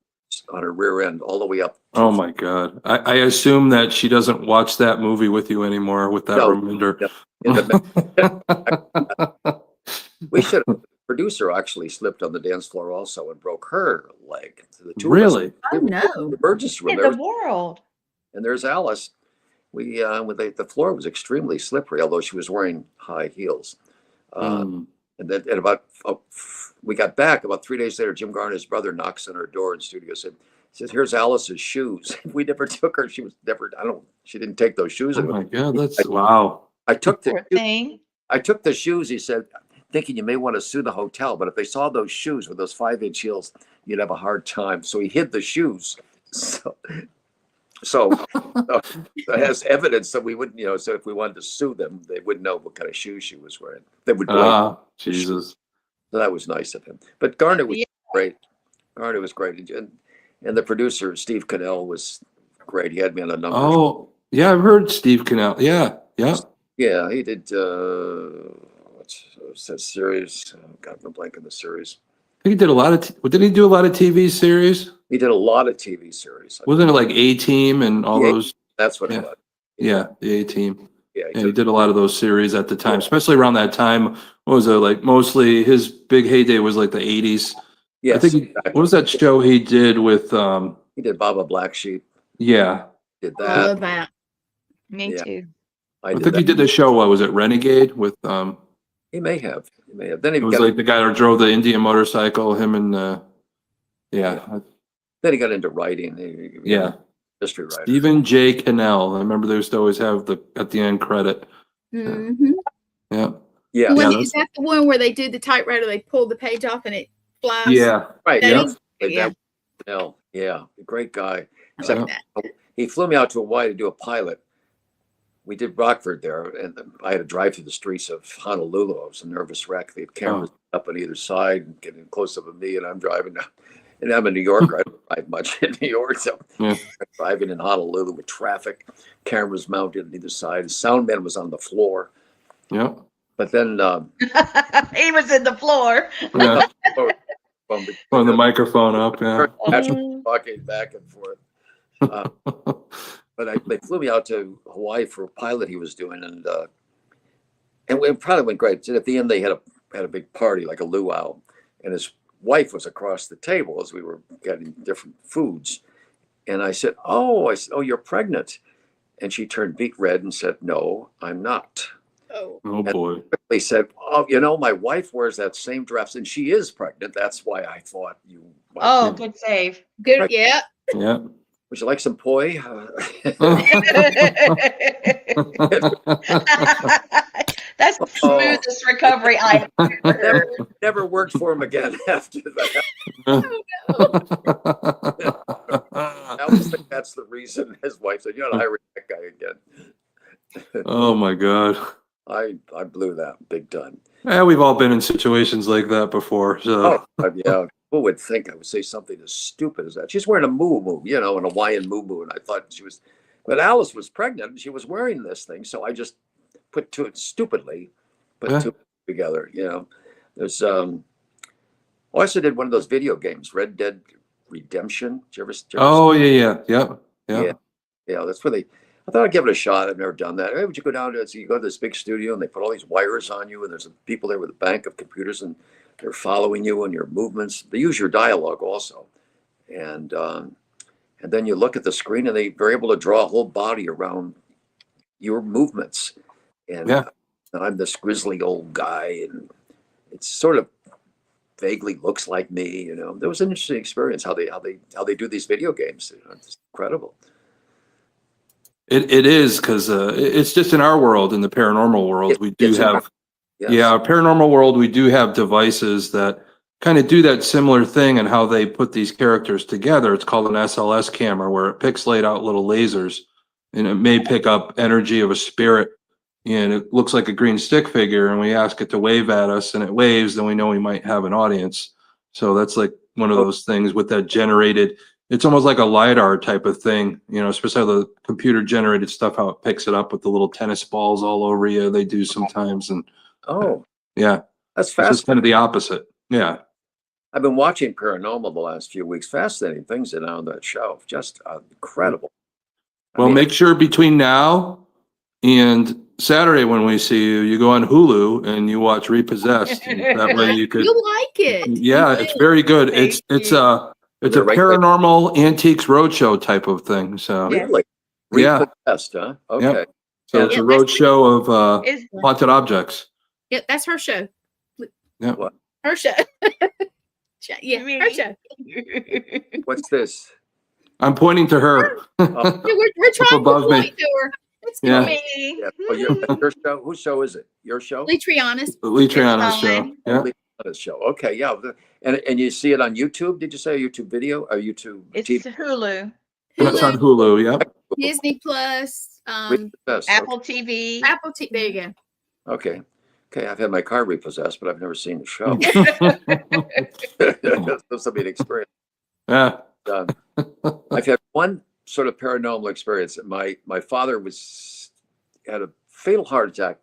on her rear end all the way up. Oh my God. I assume that she doesn't watch that movie with you anymore with that reminder. We should have. The producer actually slipped on the dance floor also and broke her leg. So the 2 Really? of us, Oh, no. the emergency room. In the world. And there's Alice. The floor was extremely slippery, although she was wearing high heels. And then we got back about 3 days later. Jim Garner's brother knocks on her door in the studio. Says, "Here's Alice's shoes." We never took her. She was never. She didn't take those shoes. Oh my God, that's wow. I took Poor thing. the shoes. He said, thinking you may want to sue the hotel, but if they saw those shoes with those 5-inch heels, you'd have a hard time. So he hid the shoes. So it has evidence that we wouldn't, so if we wanted to sue them, they wouldn't know what kind of shoes she was wearing. They would blame. Jesus. So that was nice of him. But Garner was great. Garner was great. And the producer, Steve Cannell, was great. He had me on a number. Oh, yeah, I've heard Steve Cannell. Yeah. Yeah, he did, what's that series? God, I'm blanking the series. I think he did a lot of, didn't he do a lot of TV series? He did a lot of TV series. Wasn't it like A-Team and all those? That's what it was. Yeah, the A-Team. Yeah, He did a lot of those series at the time, especially around that time. What was it like? Mostly his big heyday was like the 80s. Yes, I think what was that show he did with he did Baba Black Sheep. Yeah. Did I that. love that. Me Yeah. too. I think he did the show, what was it, Renegade with He may have. Then he it was like the guy who drove the Indian motorcycle, him and Then he got into writing. History writer. Stephen J. Cannell. I remember they used to always have at the end credit. Mm-hmm. Yeah. Yeah. Is that the one where they did the typewriter? They pulled the page off and it flies. Yeah. Right. That Yeah. is- Yeah. Great guy. I Except like that. he flew me out to Hawaii to do a pilot. We did Rockford there, and I had to drive through the streets of Honolulu. I was a nervous wreck. They had cameras up on either side and getting close up to me, and I'm driving now. And I'm a New Yorker. I don't drive much in New York, so I'm driving in Honolulu with traffic, cameras mounted on either side. The sound man was on the floor. Yeah. But then He was in the floor. Yeah. On the the microphone up. Yeah. talking back and forth. But they flew me out to Hawaii for a pilot he was doing, and it probably went great. And at the end, they had a big party, like a luau, and his wife was across the table as we were getting different foods. And I said, "Oh, you're pregnant," and she turned beet red and said, "No, I'm not." Oh. Oh boy. They said, "Oh, my wife wears that same dress, and she is pregnant. That's why I thought you." Oh, good save. Good. Yeah. Yeah. Would you like some poi? That's the Oh. smoothest recovery I have ever heard. Never worked for him again after that. I always think that's the reason. His wife said, "You ought to hire that guy again." Oh my God. I blew that big time. Yeah, we've all been in situations like that before. So Yeah. Who would think I would say something as stupid as that? She's wearing a moo-moo, an Hawaiian moo-moo, and I thought she was. But Alice was pregnant, and she was wearing this thing, so I just put two together. There's I also did one of those video games, Red Dead Redemption. Did you ever oh yeah. Yep. Yeah. That's where I thought I'd give it a shot. I've never done that. Hey, would you go down to so you go to this big studio and they put all these wires on you, and there's people there with a bank of computers, and they're following you and your movements. They use your dialogue also, and then you look at the screen and they're able to draw a whole body around your movements. And I'm this grizzly old guy, and it's sort of vaguely looks like me. There was an interesting experience how they do these video games. It's incredible. It is, because it's just in our world, in the paranormal world, we do have, paranormal world, we do have devices that kind of do that similar thing, and how they put these characters together. It's called an SLS camera, where it pixelates out little lasers, and it may pick up energy of a spirit, and it looks like a green stick figure, and we ask it to wave at us, and it waves, then we know we might have an audience. So that's like one of those things with that generated. It's almost like a LiDAR type of thing, especially the computer generated stuff, how it picks it up with the little tennis balls all over you. They do sometimes. And yeah, that's fascinating. It's kind of the opposite. Yeah. I've been watching Paranormal the last few weeks. Fascinating things that are on that show. Just incredible. Well, make sure between now and Saturday when we see you, you go on Hulu and you watch Repossessed. That way you could. You'll like it. Yeah, it's very good. It's a paranormal antiques roadshow type of thing. So really, Repossessed, huh? Okay. Yep. So it's a roadshow of haunted objects. Yeah, that's her show. Yeah. What? Her show. Her show. What's this? I'm pointing to her. We're trying to point to her. It's me. Yeah. Oh, your show? Whose show is it? Your show? Leitreanna's. Leitreanna's show. Yeah. Leitreanna's show. Okay. Yeah. And you see it on YouTube? Did you say a YouTube video or YouTube TV? It's Hulu. It's on Hulu. Yep. Disney Plus. Apple TV. Apple TV. There you go. Okay. I've had my car repossessed, but I've never seen the show. That's a big experience. Yeah. I've had one sort of paranormal experience. My father had a fatal heart attack,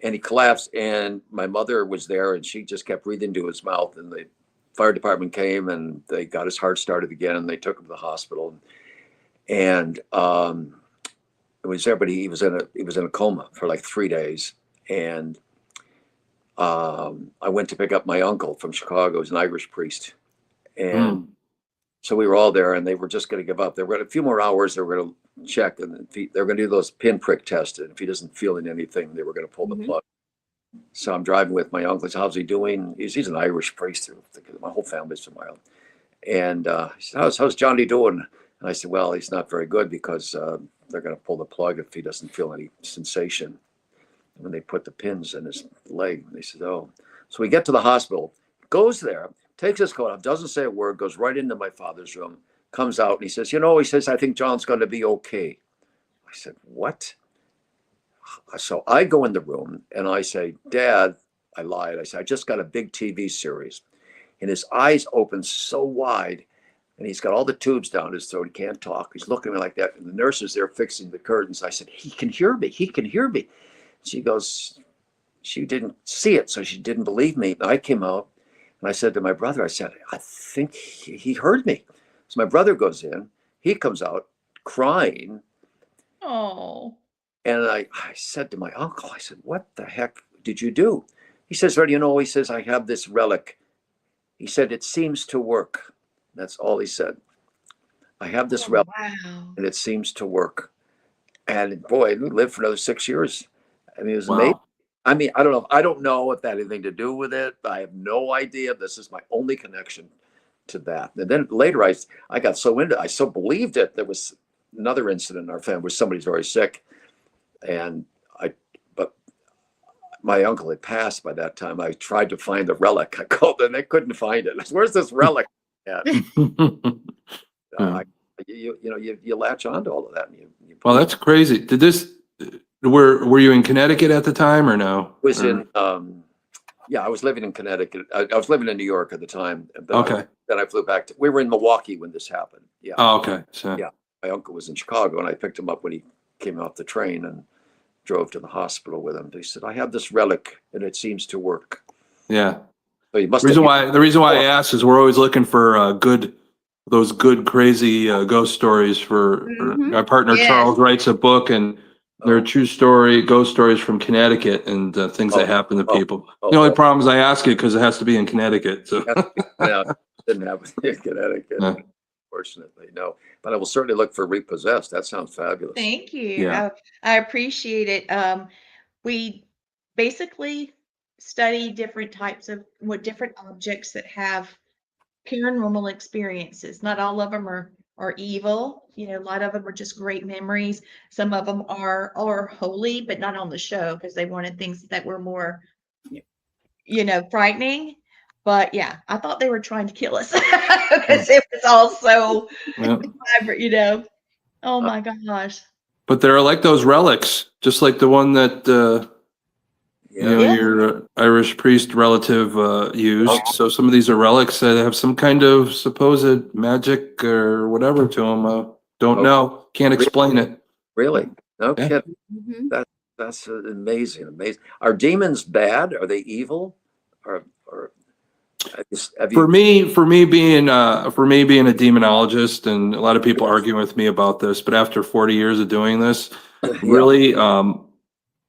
and he collapsed, and my mother was there, and she just kept breathing into his mouth, and the fire department came, and they got his heart started again, and they took him to the hospital, and it was there, but he was in a coma for like 3 days, and I went to pick up my uncle from Chicago. He's an Irish priest, and so we were all there, and they were just going to give up. They were a few more hours. They were going to check, and they were going to do those pinprick tests. And if he doesn't feel anything, they were going to pull the plug. So I'm driving with my uncle. He said, how's he doing? He's an Irish priest. My whole family's from Ireland. And he said, how's Johnny doing? And I said, well, he's not very good, because they're going to pull the plug if he doesn't feel any sensation. When they put the pins in his leg, they said, oh. So we get to the hospital, goes there, takes his coat off, doesn't say a word, goes right into my father's room, comes out, and he says, I think John's going to be okay. I said, what? So I go in the room and I say, Dad, I lied. I said, I just got a big TV series. And his eyes open so wide, and he's got all the tubes down his throat. He can't talk. He's looking at me like that. And the nurse is there fixing the curtains. I said, he can hear me. He can hear me. She goes, she didn't see it, so she didn't believe me. I came out, and I said to my brother, I said, I think he heard me. So my brother goes in. He comes out crying. Oh. And I said to my uncle, I said, what the heck did you do? He says, well, he says, I have this relic. He said, it seems to work. That's all he said. I have this relic, and it seems to work. And boy, we lived for another 6 years. I mean, it was amazing. I mean, I don't know if that had anything to do with it. I have no idea. This is my only connection to that. And then later I got so into, I so believed it. There was another incident in our family where somebody's very sick, and but my uncle had passed by that time. I tried to find the relic. I called and they couldn't find it. Where's this relic? Yeah. You latch onto all of that. And you Well, that's crazy. Were you in Connecticut at the time or no? was in, I was living in Connecticut. I was living in New York at the time. But Okay. Then I flew back we were in Milwaukee when this happened. Yeah. Oh, okay. So, Yeah. My uncle was in Chicago, and I picked him up when he came off the train and drove to the hospital with him. He said, I have this relic and it seems to work. yeah. So you must The reason why I asked is we're always looking for those good, crazy ghost stories for my partner. Yes. Charles writes a book, and they're true story, ghost stories from Connecticut and things that happen to people. The only problem is I ask it because it has to be in Connecticut. So. Yeah, didn't happen in Connecticut, unfortunately. No, but I will certainly look for Repossessed. That sounds fabulous. Thank you. Yeah. I appreciate it. We basically study different types of different objects that have paranormal experiences. Not all of them are evil. A lot of them are just great memories. Some of them are holy, but not on the show because they wanted things that were more, frightening. But yeah, I thought they were trying to kill us because it was all so, vibrant, Oh my gosh. But they're like those relics, just like the one that your Irish priest relative used. So some of these are relics that have some kind of supposed magic or whatever to them. Don't know. Can't explain it. Really? No Yeah. kidding. That's amazing. Are demons bad? Are they evil? Or For me being a demonologist, and a lot of people argue with me about this, but after 40 years of doing this, really, a lot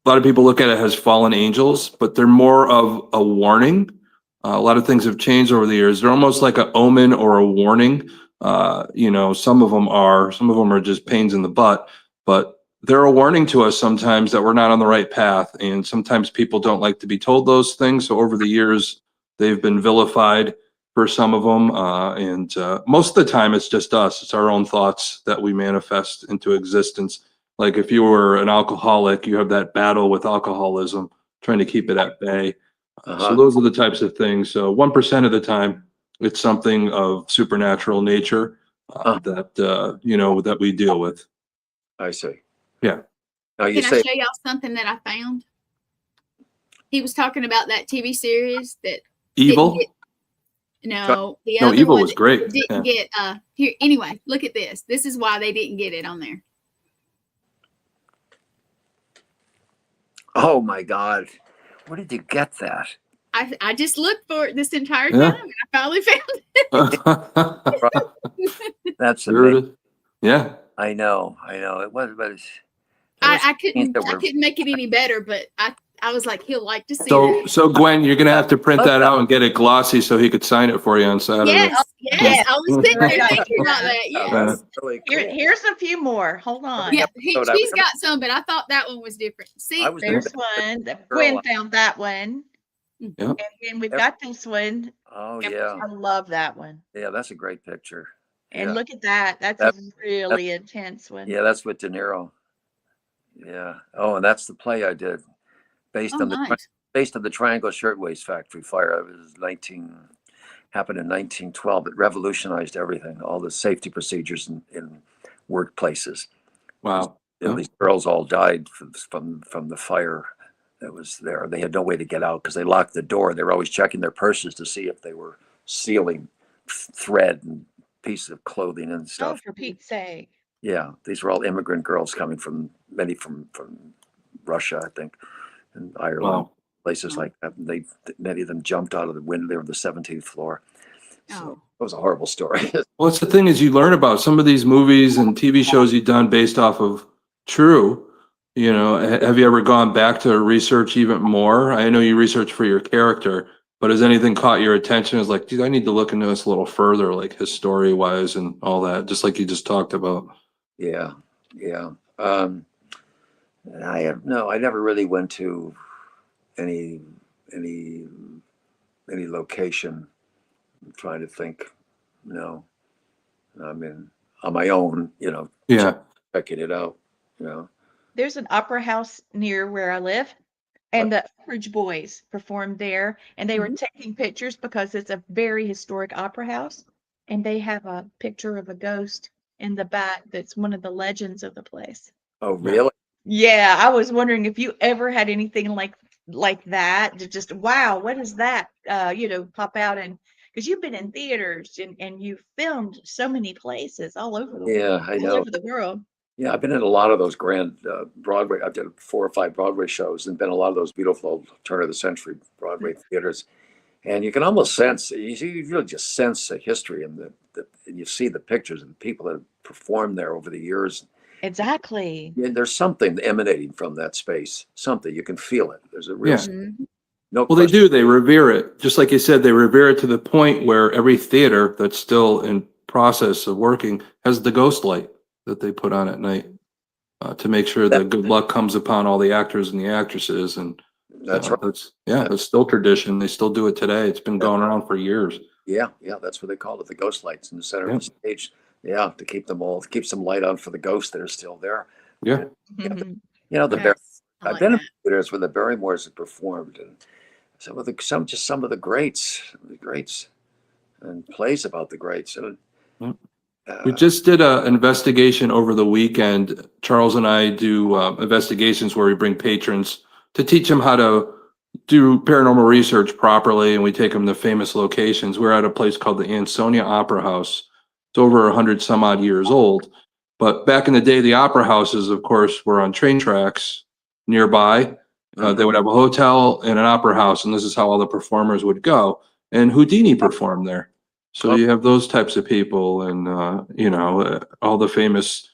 of people look at it as fallen angels, but they're more of a warning. A lot of things have changed over the years. They're almost like an omen or a warning. Some of them are just pains in the butt, but they're a warning to us sometimes that we're not on the right path. And sometimes people don't like to be told those things. So over the years, they've been vilified for some of them. And most of the time it's just us. It's our own thoughts that we manifest into existence. Like if you were an alcoholic, you have that battle with alcoholism, trying to keep it at bay. So those are the types of things. So 1% of the time, it's something of supernatural nature that we deal with. I see. Yeah. Now Can I show y'all something that I found? He was talking about that TV series that Evil. Evil was great. Didn't get here anyway. Look at this. This is why they didn't get it on there. Oh my God. Where did you get that? I just looked for it this entire time and I finally found it. That's amazing. Yeah. I know. It was, but I couldn't make it any better, but I was like, he'll like to see it. So Gwen, you're gonna have to print that out and get it glossy so he could sign it for you on Saturday. Yes. I was thinking about that. Yes. Really cool. Here's a few more. Hold on. Yeah, she's got some, but I thought that one was different. See, there's one. Gwen found that one. Yeah. And then we've got this one. Oh yeah. I love that one. Yeah, that's a great picture. And look at that. That's a really intense one. Yeah, that's with De Niro. Yeah. Oh, and that's the play I did based on the Triangle Shirtwaist Factory fire. It was happened in 1912. It revolutionized everything, all the safety procedures in workplaces. Wow. These girls all died from the fire that was there. They had no way to get out because they locked the door. They were always checking their purses to see if they were stealing thread and pieces of clothing and stuff. Oh, for Pete's sake. Yeah, these were all immigrant girls coming from Russia, I think, and Ireland, places like that. Many of them jumped out of the window. They were on the 17th floor. So it was a horrible story. Well, it's the thing is you learn about some of these movies and TV shows you've done based off of true. Have you ever gone back to research even more? I know you research for your character, but has anything caught your attention? It's like, dude, I need to look into this a little further, like history wise and all that, just like you just talked about. Yeah. I never really went to any location. I'm trying to think. you know, I mean, on my own, you know, Yeah. checking it out, you know. There's an opera house near where I live, and the Bridge Boys performed there, and they were taking pictures because it's a very historic opera house, and they have a picture of a ghost in the back that's one of the legends of the place. Oh, really? Yeah, I was wondering if you ever had anything like that to just, wow, what is that? Pop out, and because you've been in theaters and you've filmed so many places all over Yeah, I all know. over the world. Yeah, I've been in a lot of those grand Broadway. I've done 4 or 5 Broadway shows and been in a lot of those beautiful turn of the century Broadway theaters. And you can almost sense, you really just sense the history and and you see the pictures of the people that have performed there over the years. Exactly. And there's something emanating from that space, something, you can feel it. There's a real, Yeah. Mhm. no Well, they question. do. They revere it. Just like you said, they revere it to the point where every theater that's still in process of working has the ghost light that they put on at night to make sure that good luck comes upon all the actors and the actresses. And That's right. that's still tradition. They still do it today. It's been going around for years. Yeah, that's what they call it, the ghost lights in the center Yeah. of the stage. Yeah, to keep them all, keep some light on for the ghosts that are still there. Yeah. Mhm. You know, the Yes, I I've like been in that. theaters when the Barrymores have performed, and some of the greats, and plays about the greats. And Yeah. We just did an investigation over the weekend. Charles and I do investigations where we bring patrons to teach them how to do paranormal research properly, and we take them to famous locations. We're at a place called the Ansonia Opera House. It's over 100 some odd years old. But back in the day, the opera houses, of course, were on train tracks nearby. They would have a hotel and an opera house, and this is how all the performers would go. And Houdini performed there. So you have those types of people, and all the famous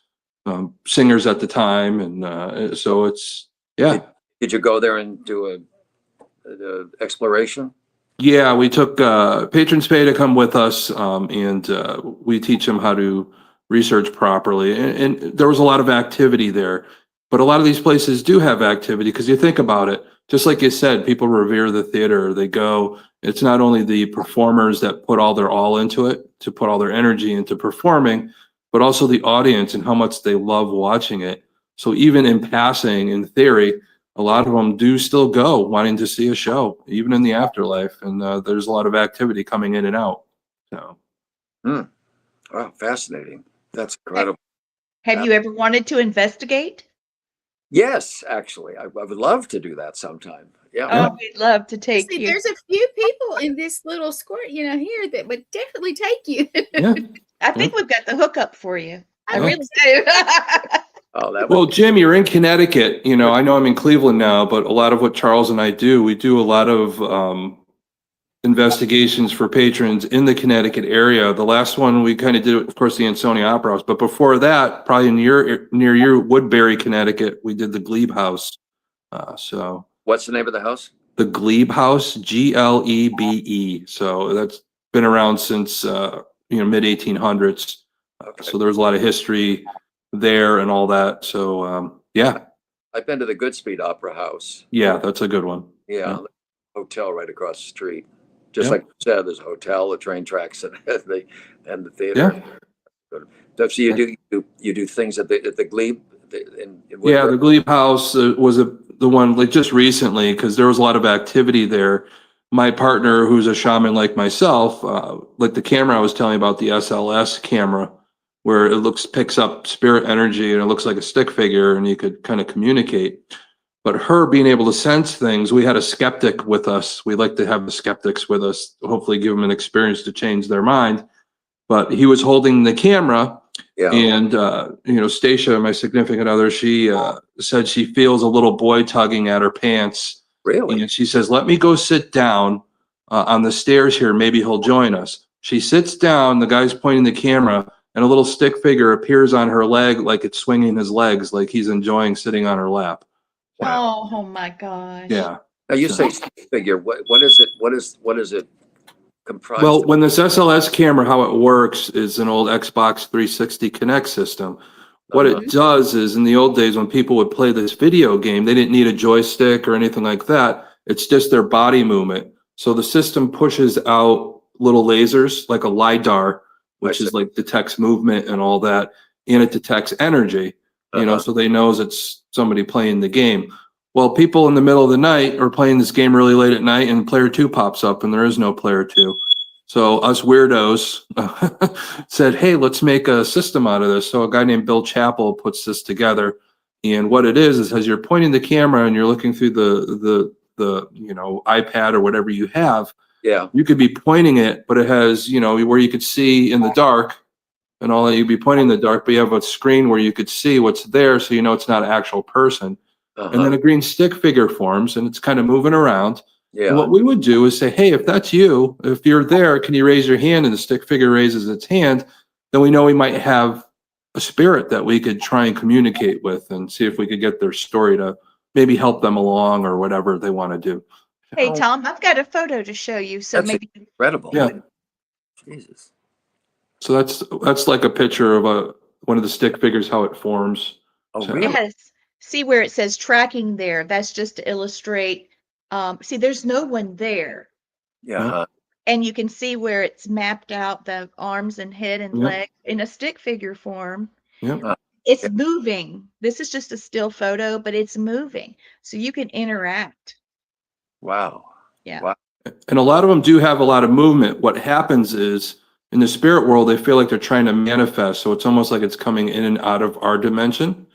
singers at the time, and so it's did you go there and do a exploration? Yeah. We took patrons pay to come with us, and we teach them how to research properly. And there was a lot of activity there, but a lot of these places do have activity because you think about it. Just like you said, people revere the theater. They go. It's not only the performers that put all their all into it, to put all their energy into performing, but also the audience and how much they love watching it. So even in passing, in theory, a lot of them do still go wanting to see a show, even in the afterlife. And there's a lot of activity coming in and out. So, Wow, fascinating. That's incredible. Have you ever wanted to investigate? Yes, actually, I would love to do that sometime. Yeah. Oh, we'd love to take See, you. there's a few people in this little square, here that would definitely take you. yeah. I think we've got the hookup for you. I Yeah. really do. Oh, that Well, would, Jim, you're in Connecticut. I know I'm in Cleveland now, but a lot of what Charles and I do, we do a lot of investigations for patrons in the Connecticut area. The last one we kind of did, of course, the Ansonia Opera House. But before that, probably near your Woodbury, Connecticut, we did the Glebe House. So what's the name of the house? the Glebe House, Glebe. So that's been around since mid 1800s. Okay. So there's a lot of history there and all that. So yeah, I've been to the Goodspeed Opera House. that's a good one. Yeah, hotel right across the street. Just Yeah. like you said, there's a hotel, the train tracks, and the theater. So you do things at the Glebe. In Yeah, Woodbury? the Glebe House was the one like just recently because there was a lot of activity there. My partner, who's a shaman like myself, like the camera I was telling you about, the SLS camera, where it picks up spirit energy and it looks like a stick figure and you could kind of communicate. But her being able to sense things, we had a skeptic with us. We like to have the skeptics with us, hopefully give them an experience to change their mind. But he was holding the camera. Yeah. And, Stacia, my significant other, she said she feels a little boy tugging at her pants. Really? And she says, let me go sit down on the stairs here. Maybe he'll join us. She sits down, the guy's pointing the camera, and a little stick figure appears on her leg like it's swinging his legs, like he's enjoying sitting on her lap. Wow. Oh my gosh. Yeah. Now you So- say stick figure. What is it? What is it comprised? Well, of? when this SLS camera, how it works is an old Xbox 360 Connect system. What it does is in the old days when people would play this video game, they didn't need a joystick or anything like that. It's just their body movement. So the system pushes out little lasers like a LiDAR which is like detects movement and all that, and it detects energy, so they knows it's somebody playing the game. Well, people in the middle of the night are playing this game really late at night, and player 2 pops up, and there is no player 2. So us weirdos said, hey, let's make a system out of this. So a guy named Bill Chappell puts this together. And what it is as you're pointing the camera and you're looking through the iPad or whatever you have, you could be pointing it, but it has, where you could see in the dark and all that. You'd be pointing in the dark, but you have a screen where you could see what's there, so it's not an actual person. And then a green stick figure forms, and it's kind of moving around. And what we would do is say, hey, if that's you, if you're there, can you raise your hand? And the stick figure raises its hand. Then we know we might have a spirit that we could try and communicate with and see if we could get their story to maybe help them along or whatever they want to do. Hey, Tom, I've got a photo to show you. So That's maybe incredible. Yeah. Jesus. So that's like a picture of one of the stick figures, how it forms. Oh, So- really? Yes. See where it says tracking there? That's just to illustrate. See, there's no one there. Yeah. And you can see where it's mapped out the arms and head and Yep. leg in a stick figure form. Yep. It's moving. This is just a still photo, but it's moving. So you can interact. Wow. Yeah. Wow. And a lot of them do have a lot of movement. What happens is in the spirit world, they feel like they're trying to manifest. So it's almost like it's coming in and out of our dimension.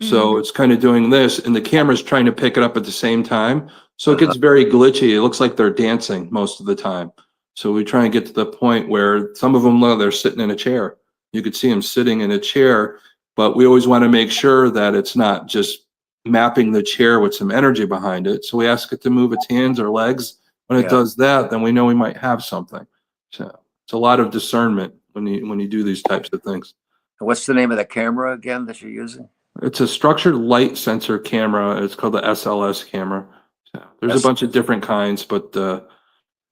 So it's kind of doing this, and the camera's trying to pick it up at the same time. So it gets very glitchy. It looks like they're dancing most of the time. So we try and get to the point where some of them, they're sitting in a chair. You could see them sitting in a chair, but we always want to make sure that it's not just mapping the chair with some energy behind it. So we ask it to move its hands or legs. When it does that, then we know we might have something. So it's a lot of discernment when you do these types of things. And what's the name of the camera again that you're using? It's a structured light sensor camera. It's called the SLS camera. So there's a bunch of different kinds, but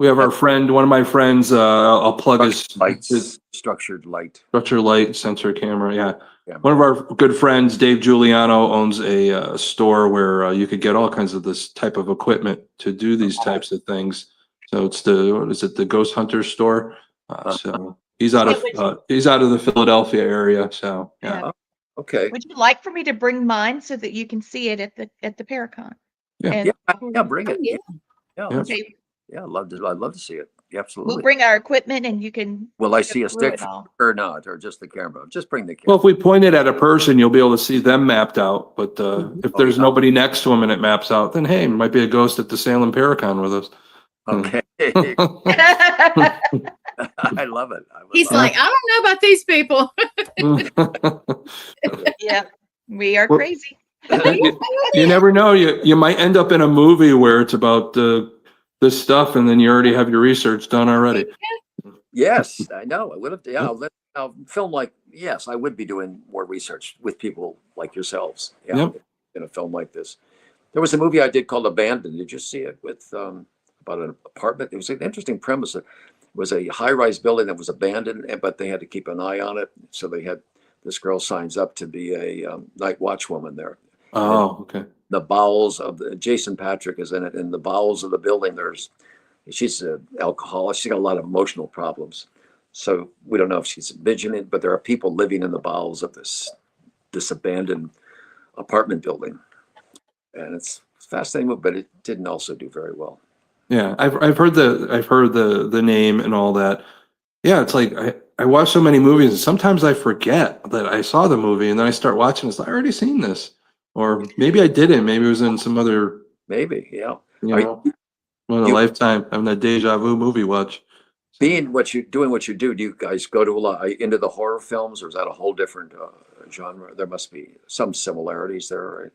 we have our friend, one of my friends, I'll plug his Structured light sensor camera. Yeah. One of our good friends, Dave Giuliano, owns a store where you could get all kinds of this type of equipment to do these types of things. So it's the Ghost Hunter store. So he's out of the Philadelphia area. So yeah. Okay. Would you like for me to bring mine so that you can see it at the Paracon? Yeah. Yeah, bring it. Yeah. Yeah. Okay. Yeah, I'd love to see it. Yeah, absolutely. We'll bring our equipment and you can. Will I see a go through stick it all. or not, or just the camera? Just bring the Well, camera. if we point it at a person, you'll be able to see them mapped out. But if there's nobody next to them and it maps out, then hey, it might be a ghost at the Salem Paracon with us. Okay. I love it. He's like, I don't know about these people. Yeah, we are Well- crazy. You never know. You might end up in a movie where it's about this stuff, and then you already have your research done already. Yes, I know. I would have. Yeah, I'll film like. Yes, I would be doing more research with people like yourselves. Yeah, Yep. in a film like this. There was a movie I did called Abandoned. Did you see it with about an apartment? It was an interesting premise. It was a high-rise building that was abandoned, but they had to keep an eye on it. So they had this girl signs up to be a night watchwoman there. Oh, okay. The bowels of Jason Patrick is in it. In the bowels of the building, she's an alcoholic. She's got a lot of emotional problems. So we don't know if she's vigilant, but there are people living in the bowels of this abandoned apartment building, and it's fascinating, but it didn't also do very well. Yeah, I've heard the name and all that. Yeah, it's like I watch so many movies, and sometimes I forget that I saw the movie, and then I start watching. It's like I already seen this, or maybe I didn't. Maybe it was in some other, Maybe, yeah. one of a lifetime. I'm that deja vu movie watch. Doing what you do you guys go to a lot into the horror films, or is that a whole different genre? There must be some similarities there, right?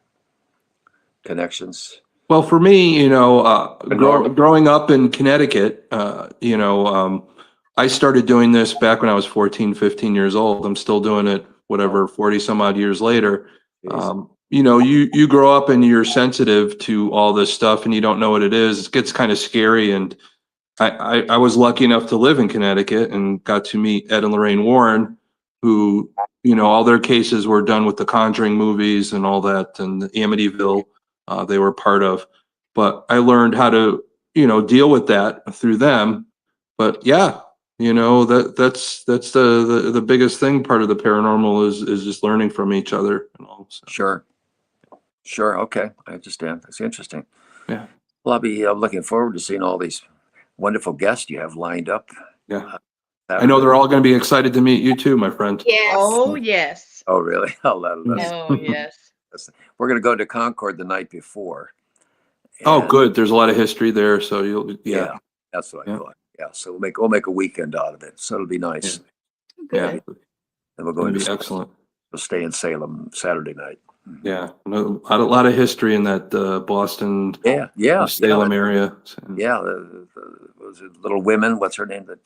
Connections. Well, for me, growing up in Connecticut, I started doing this back when I was 14, 15 years old. I'm still doing it, 40 some odd years later. You grow up and you're sensitive to all this stuff and you don't know what it is. It gets kind of scary. And I was lucky enough to live in Connecticut and got to meet Ed and Lorraine Warren, who, all their cases were done with the Conjuring movies and all that, and the Amityville they were part of. But I learned how to, deal with that through them. But yeah, You know, that's the biggest thing. Part of the paranormal is just learning from each other and all. So, Sure. Okay. I understand. That's interesting. yeah. Well, I'll be looking forward to seeing all these wonderful guests you have lined up. Yeah. I know they're all going to be excited to meet you too, my friend. Yes. Oh, yes. Oh, really? Oh, yes. We're going to go to Concord the night before. Oh, And good. There's a lot of history there, so you'll yeah, that's what I Yeah. thought. Yeah, so we'll make a weekend out of it. So it'll be nice. yeah, Good. And we'll go going to into be excellent. we'll stay in Salem Saturday night. Yeah, a lot of history in that Boston, Yeah. Salem area. Yeah, was it Little Women? What's her name? That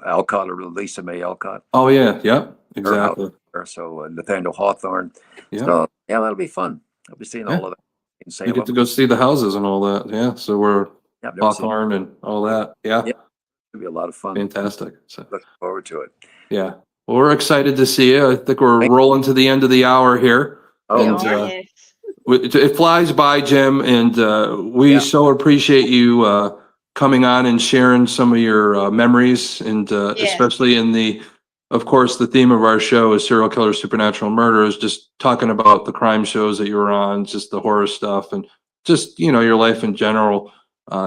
Alcott or Lisa May Alcott. Oh yeah, yep, exactly. So Nathaniel Hawthorne. Yeah, So yeah, that'll be fun. I'll be seeing all of that in you Salem. get to go see the houses and all that. Yeah, so we're Yeah, I've never seen it. Hawthorne and all that. Yeah, Yeah. It'll be a lot of fun. fantastic. So Looking forward to it. yeah, well, we're excited to see you. I think we're Thank you. rolling to the end of the hour here. Oh, And, Yes. it flies by, Jim, and we Yeah. so appreciate you coming on and sharing some of your memories, and Yes. especially in of course, the theme of our show is serial killer, supernatural murders. Just talking about the crime shows that you were on, just the horror stuff, and just your life in general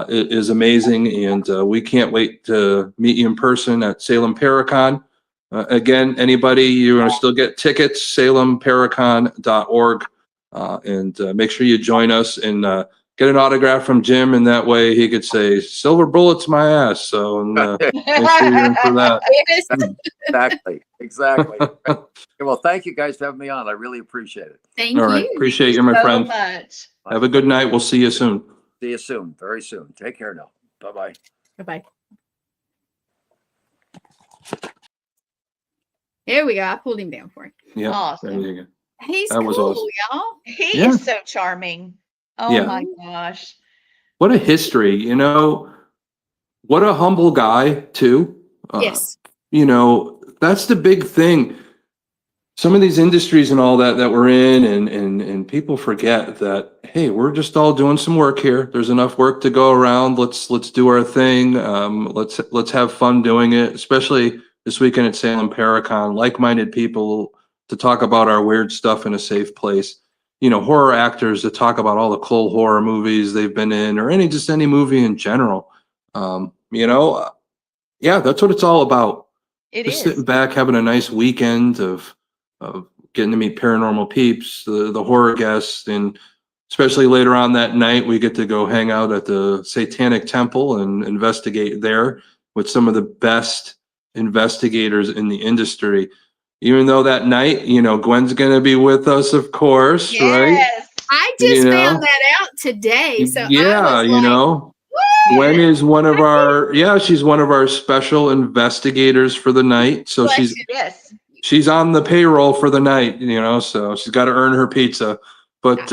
is amazing. And we can't wait to meet you in person at Salem Paracon. Again, anybody, you're going to still get tickets, salemparacon.org. And make sure you join us and get an autograph from Jim, and that way he could say "Silver bullets, my ass." So make sure you're in for that. Yes. Exactly. Well, thank you guys for having me on. I really appreciate it. Thank All right, you. appreciate you, my So friend. much. Have a good night. We'll see you soon. See you soon, very soon. Take care now. Bye-bye. Bye-bye. There we go. I pulled him down for you. Yeah, Awesome. there you go. He's That was cool, awesome. y'all. He Yeah. is so charming. Oh Yeah. my gosh. What a history, what a humble guy too. Yes. That's the big thing. Some of these industries and all that we're in, and people forget that, hey, we're just all doing some work here. There's enough work to go around. Let's do our thing. Let's have fun doing it, especially this weekend at Salem Paracon. Like-minded people to talk about our weird stuff in a safe place. Horror actors to talk about all the cool horror movies they've been in, or any movie in general. Yeah, that's what it's all about. It Just is. sitting back, having a nice weekend of getting to meet paranormal peeps, the horror guests, and especially later on that night, we get to go hang out at the Satanic Temple and investigate there with some of the best investigators in the industry. Even though that night, Gwen's going to be with us, of course, right? Yes. I just You found know? that out today. So Yeah, I was like, Gwen Yes. is one of she's one of our special investigators for the night. So Bless she's you. Yes. she's on the payroll for the night, so she's got to earn her pizza. But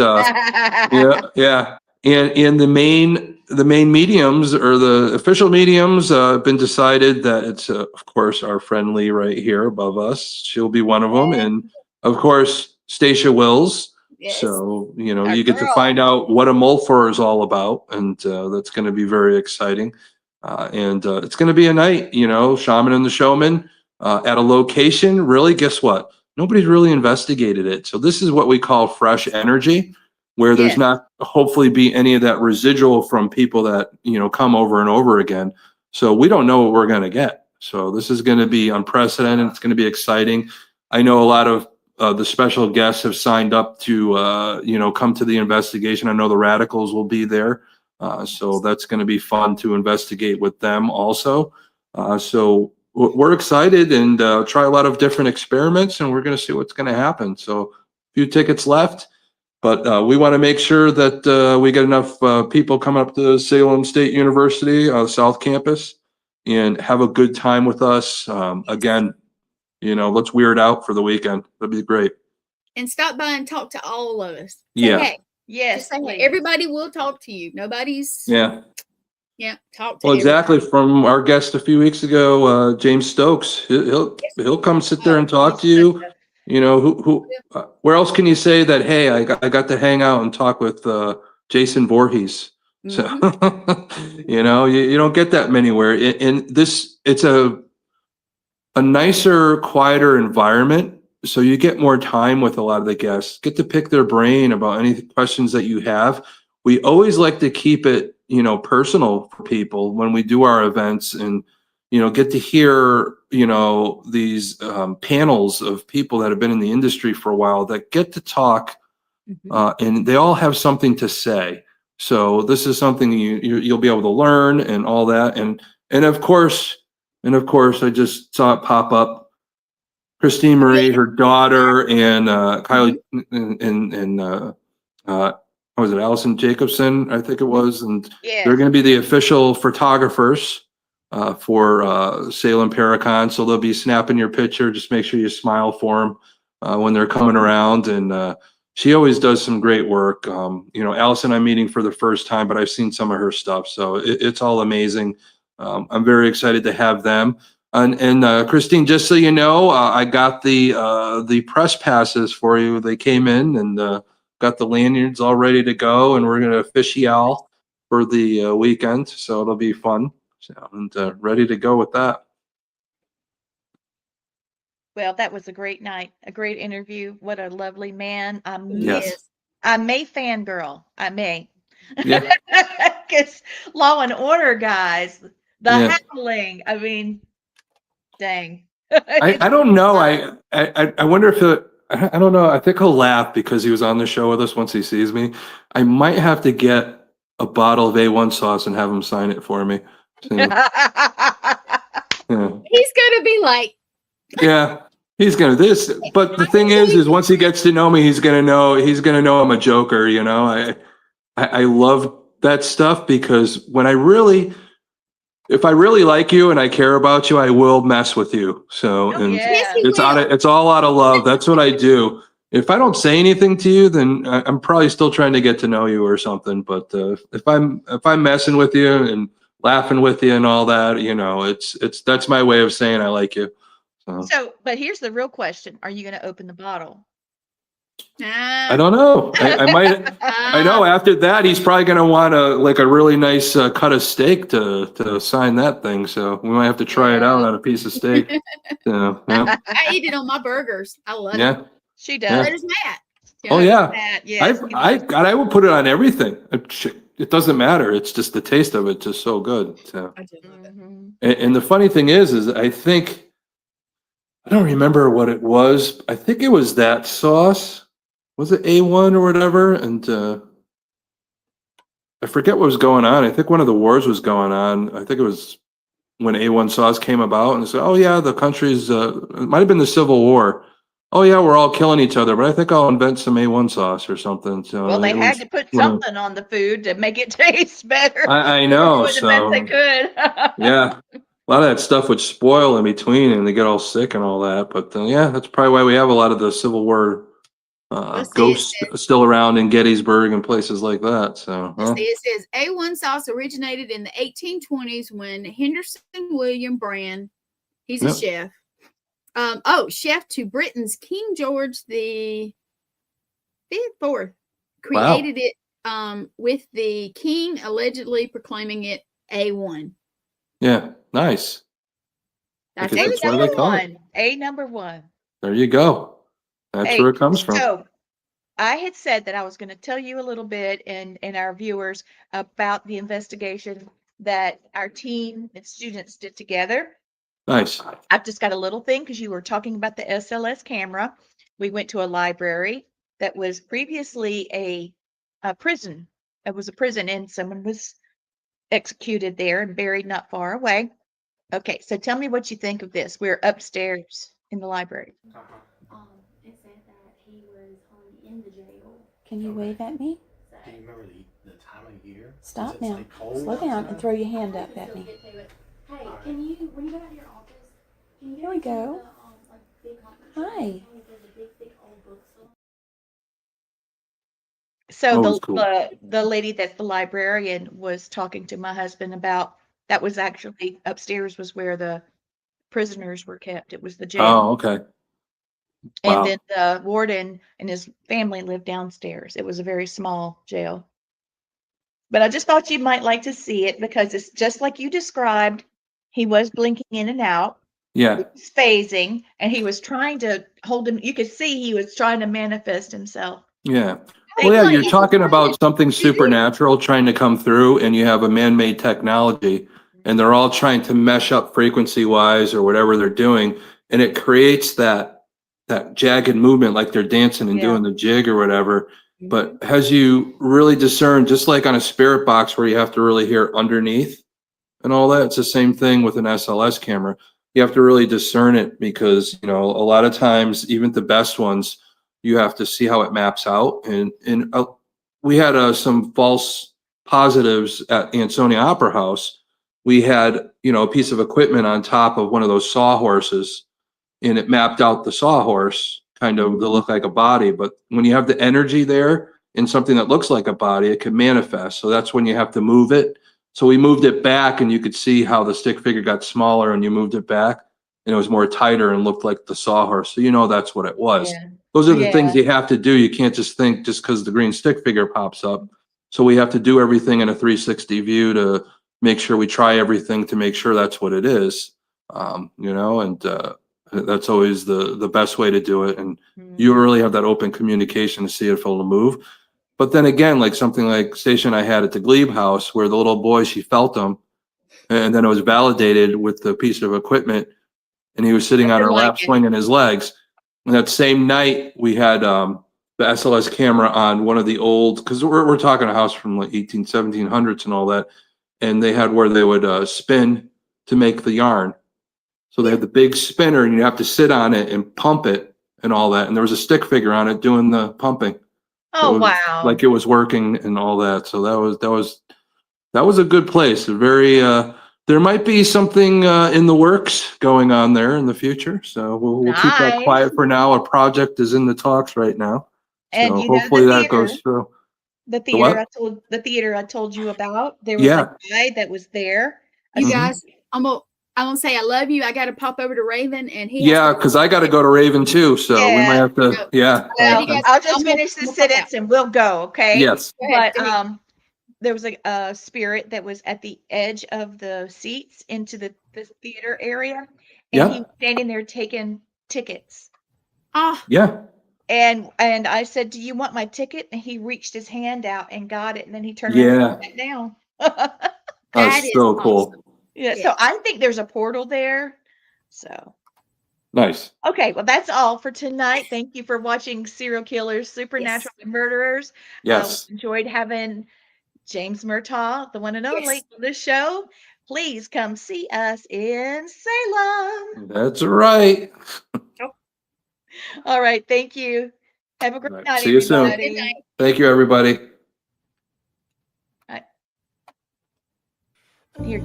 yeah. And the main mediums, or the official mediums, have been decided that it's of course our friend Lee right here above us. She'll be one of them, and of course Stacia Wills. yes. So, Our you get to girl. find out what a Mulfer is all about, and that's going to be very exciting. And it's going to be a night, Shaman and the Showman at a location. Really, guess what? Nobody's really investigated it. So this is what we call fresh energy, where there's Yes. not hopefully be any of that residual from people that, come over and over again. So we don't know what we're going to get. So this is going to be unprecedented. It's going to be exciting. I know a lot of the special guests have signed up to, come to the investigation. I know the Radicals will be there. So that's going to be fun to investigate with them also. So we're excited, and try a lot of different experiments, and we're going to see what's going to happen. So a few tickets left, but we want to make sure that we get enough people coming up to Salem State University, South Campus, and have a good time with us. Again, let's weird out for the weekend. That'd be great. And stop by and talk to all of us. Say, Yeah. hey, Yes. just say, hey, please. everybody will talk to you. Nobody's, Yeah. talk to Well, exactly. everybody. From our guest a few weeks ago, James Stokes, he'll come sit there and talk to you. Where else can you say that? Hey, I got to hang out and talk with Jason Voorhees. So, you know, you don't get that many where in this, it's a nicer, quieter environment. So you get more time with a lot of the guests, get to pick their brain about any questions that you have. We always like to keep it, you know, personal for people when we do our events and, you know, get to hear, you know, these panels of people that have been in the industry for a while that get to talk and they all have something to say. So this is something you'll be able to learn and all that. And of course, I just saw it pop up. Christine Marie, her daughter, and Kylie, and what was it, Allison Jacobson, I think it was, and Yeah. they're going to be the official photographers for Salem Paracon. So they'll be snapping your picture. Just make sure you smile for them when they're coming around. And she always does some great work. You know, Allison, I'm meeting for the first time, but I've seen some of her stuff, so it's all amazing. I'm very excited to have them. And Christine, just so you know, I got the press passes for you. They came in and got the lanyards all ready to go, and we're going to official for the weekend, so it'll be fun. So, and ready to go with that. Well, that was a great night, a great interview. What a lovely man. I Yes. may fangirl. I may. Yeah. Because Law and Order guys, the Yeah. howling. I mean, dang. I don't know. I wonder if I don't know. I think he'll laugh because he was on the show with us once he sees me. I might have to get a bottle of A1 sauce and have him sign it for me. So, yeah. He's gonna be like, Yeah, he's gonna this. But the thing is once he gets to know me, he's gonna know I'm a joker. You know, I love that stuff because if I really like you and I care about you, I will mess with you. So, Oh, and yeah. yes, he it's will. all out of love. That's what I do. If I don't say anything to you, then I'm probably still trying to get to know you or something. But if I'm messing with you and laughing with you and all that, you know, that's my way of saying I like you. So, but here's the real question. Are you going to open the bottle? I don't know. I might. I know after that, he's probably going to want a really nice cut of steak to sign that thing. So we might have to try it out on a piece of steak. So, yeah. I eat it on my burgers. I love it. Yeah. She So does. does Matt. Oh yeah. That, yes. I would put it on everything. It doesn't matter. It's just the taste of it just so good. So. I do love it. Mhm. And the funny thing is I think I don't remember what it was. I think it was that sauce. Was it A1 or whatever? And I forget what was going on. I think one of the wars was going on. I think it was when A1 sauce came about and said, oh yeah, the country's, it might've been the Civil War. Oh yeah, we're all killing each other, but I think I'll invent some A1 sauce or something. So Well, they it had was to put one of- something on the food to make it taste better. I know. Doing the best they So could. yeah, a lot of that stuff would spoil in between and they get all sick and all that. But yeah, that's probably why we have a lot of the Civil War Let's see, ghosts still around in Gettysburg and places like that. So Let's see, it says A1 sauce originated in the 1820s when Henderson William Brand, he's a chef. Chef to Britain's King George the Fourth, created it with the king allegedly proclaiming it A1. Yeah, nice. That's I think it. that's what they call it. A number one. There you go. That's Hey, where it comes from. So I had said that I was going to tell you a little bit and our viewers about the investigation that our team and students did together. Nice. I've just got a little thing because you were talking about the SLS camera. We went to a library that was previously a prison. It was a prison and someone was executed there and buried not far away. Okay, so tell me what you think of this. We're upstairs in the library. It said that he was hung in the jail. Can you wave at me? Do you remember the time of year? Stop now. Slow down and throw your hand up at me. Hey, can you, when you go out to your office, can you Here we go. The, big conference Hi. room? There's a big, thick old book still. So Oh, that's cool. the lady that's the librarian was talking to my husband about that was actually upstairs was where the prisoners were kept. It was the jail. Oh, okay. And Wow. then the warden and his family lived downstairs. It was a very small jail. But I just thought you might like to see it because it's just like you described. He was blinking in and out. Yeah. He was phasing, and he was trying to hold him. You could see he was trying to manifest himself. Yeah. Hey, Well, yeah, you're Blaine, talking about something supernatural trying to come through, and you have a man-made technology, and they're all trying to mesh up frequency-wise or whatever they're doing, and it creates that jagged movement like they're dancing and Yeah. doing the jig or whatever. Mhm. But as you really discern, just like on a spirit box where you have to really hear underneath and all that, it's the same thing with an SLS camera. You have to really discern it because, you know, a lot of times, even the best ones, you have to see how it maps out. And we had some false positives at Ansonia Opera House. We had, you know, a piece of equipment on top of one of those sawhorses, and it mapped out the sawhorse kind of to look like a body. But when you have the energy there in something that looks like a body, it can manifest. So that's when you have to move it. So we moved it back, and you could see how the stick figure got smaller, and you moved it back, and it was more tighter and looked like the sawhorse. So you know that's what it was. Yeah. Those are the things Yeah. you have to do. You can't just think just because the green stick figure pops up. So we have to do everything in a 360 view to make sure we try everything to make sure that's what it is. You know, and that's always the best way to do it. And you really have that open communication to see if it'll move. But then again, like something like station I had at the Glebe house where the little boy, she felt him, and then it was validated with the piece of equipment, and he was sitting on her Nothing like lap it. swinging his legs. And that same night we had the SLS camera on one of the old, because we're talking a house from like 1700s and all that, and they had where they would spin to make the yarn. So they had the big spinner, and you have to sit on it and pump it and all that. And there was a stick figure on it doing the pumping. Oh, It was wow. like it was working and all that. So that was a good place. A very there might be something in the works going on there in the future. So we'll keep that Nice. quiet for now. A project is in the talks right now. And So you know hopefully the that theater, goes through. the The theater what? I told you about. There was Yeah. a guy that was there. You Mhm. guys, I'm gonna say I love you. I gotta pop over to Raven, and he has Yeah, to- because I got to go to Raven too. So we might Yeah. have to. Yeah. Well, Well, you guys- I'll just I'm gonna- finish the I'm gonna pop sentence and we'll go, okay? Yes. Go ahead, But go ahead. there was a spirit that was at the edge of the seats into the theater area, and he Yeah. was standing there taking tickets. Oh, Yeah. And I said, "Do you want my ticket?" And he reached his hand out and got it, and then he turned around Yeah. and sat down. that That's is so awesome. cool. Yeah, Yeah. so I think there's a portal there. So, Nice. okay, well, that's all for tonight. Thank you for watching Serial Killers, Supernatural, and Murderers. Yes. We enjoyed having James Murtaugh, the one and only, Yes. on this show. Please come see us in Salem. That's right. All right, thank you. Have a great Right. night, See you soon. everybody. Good night. Thank you, everybody. Here.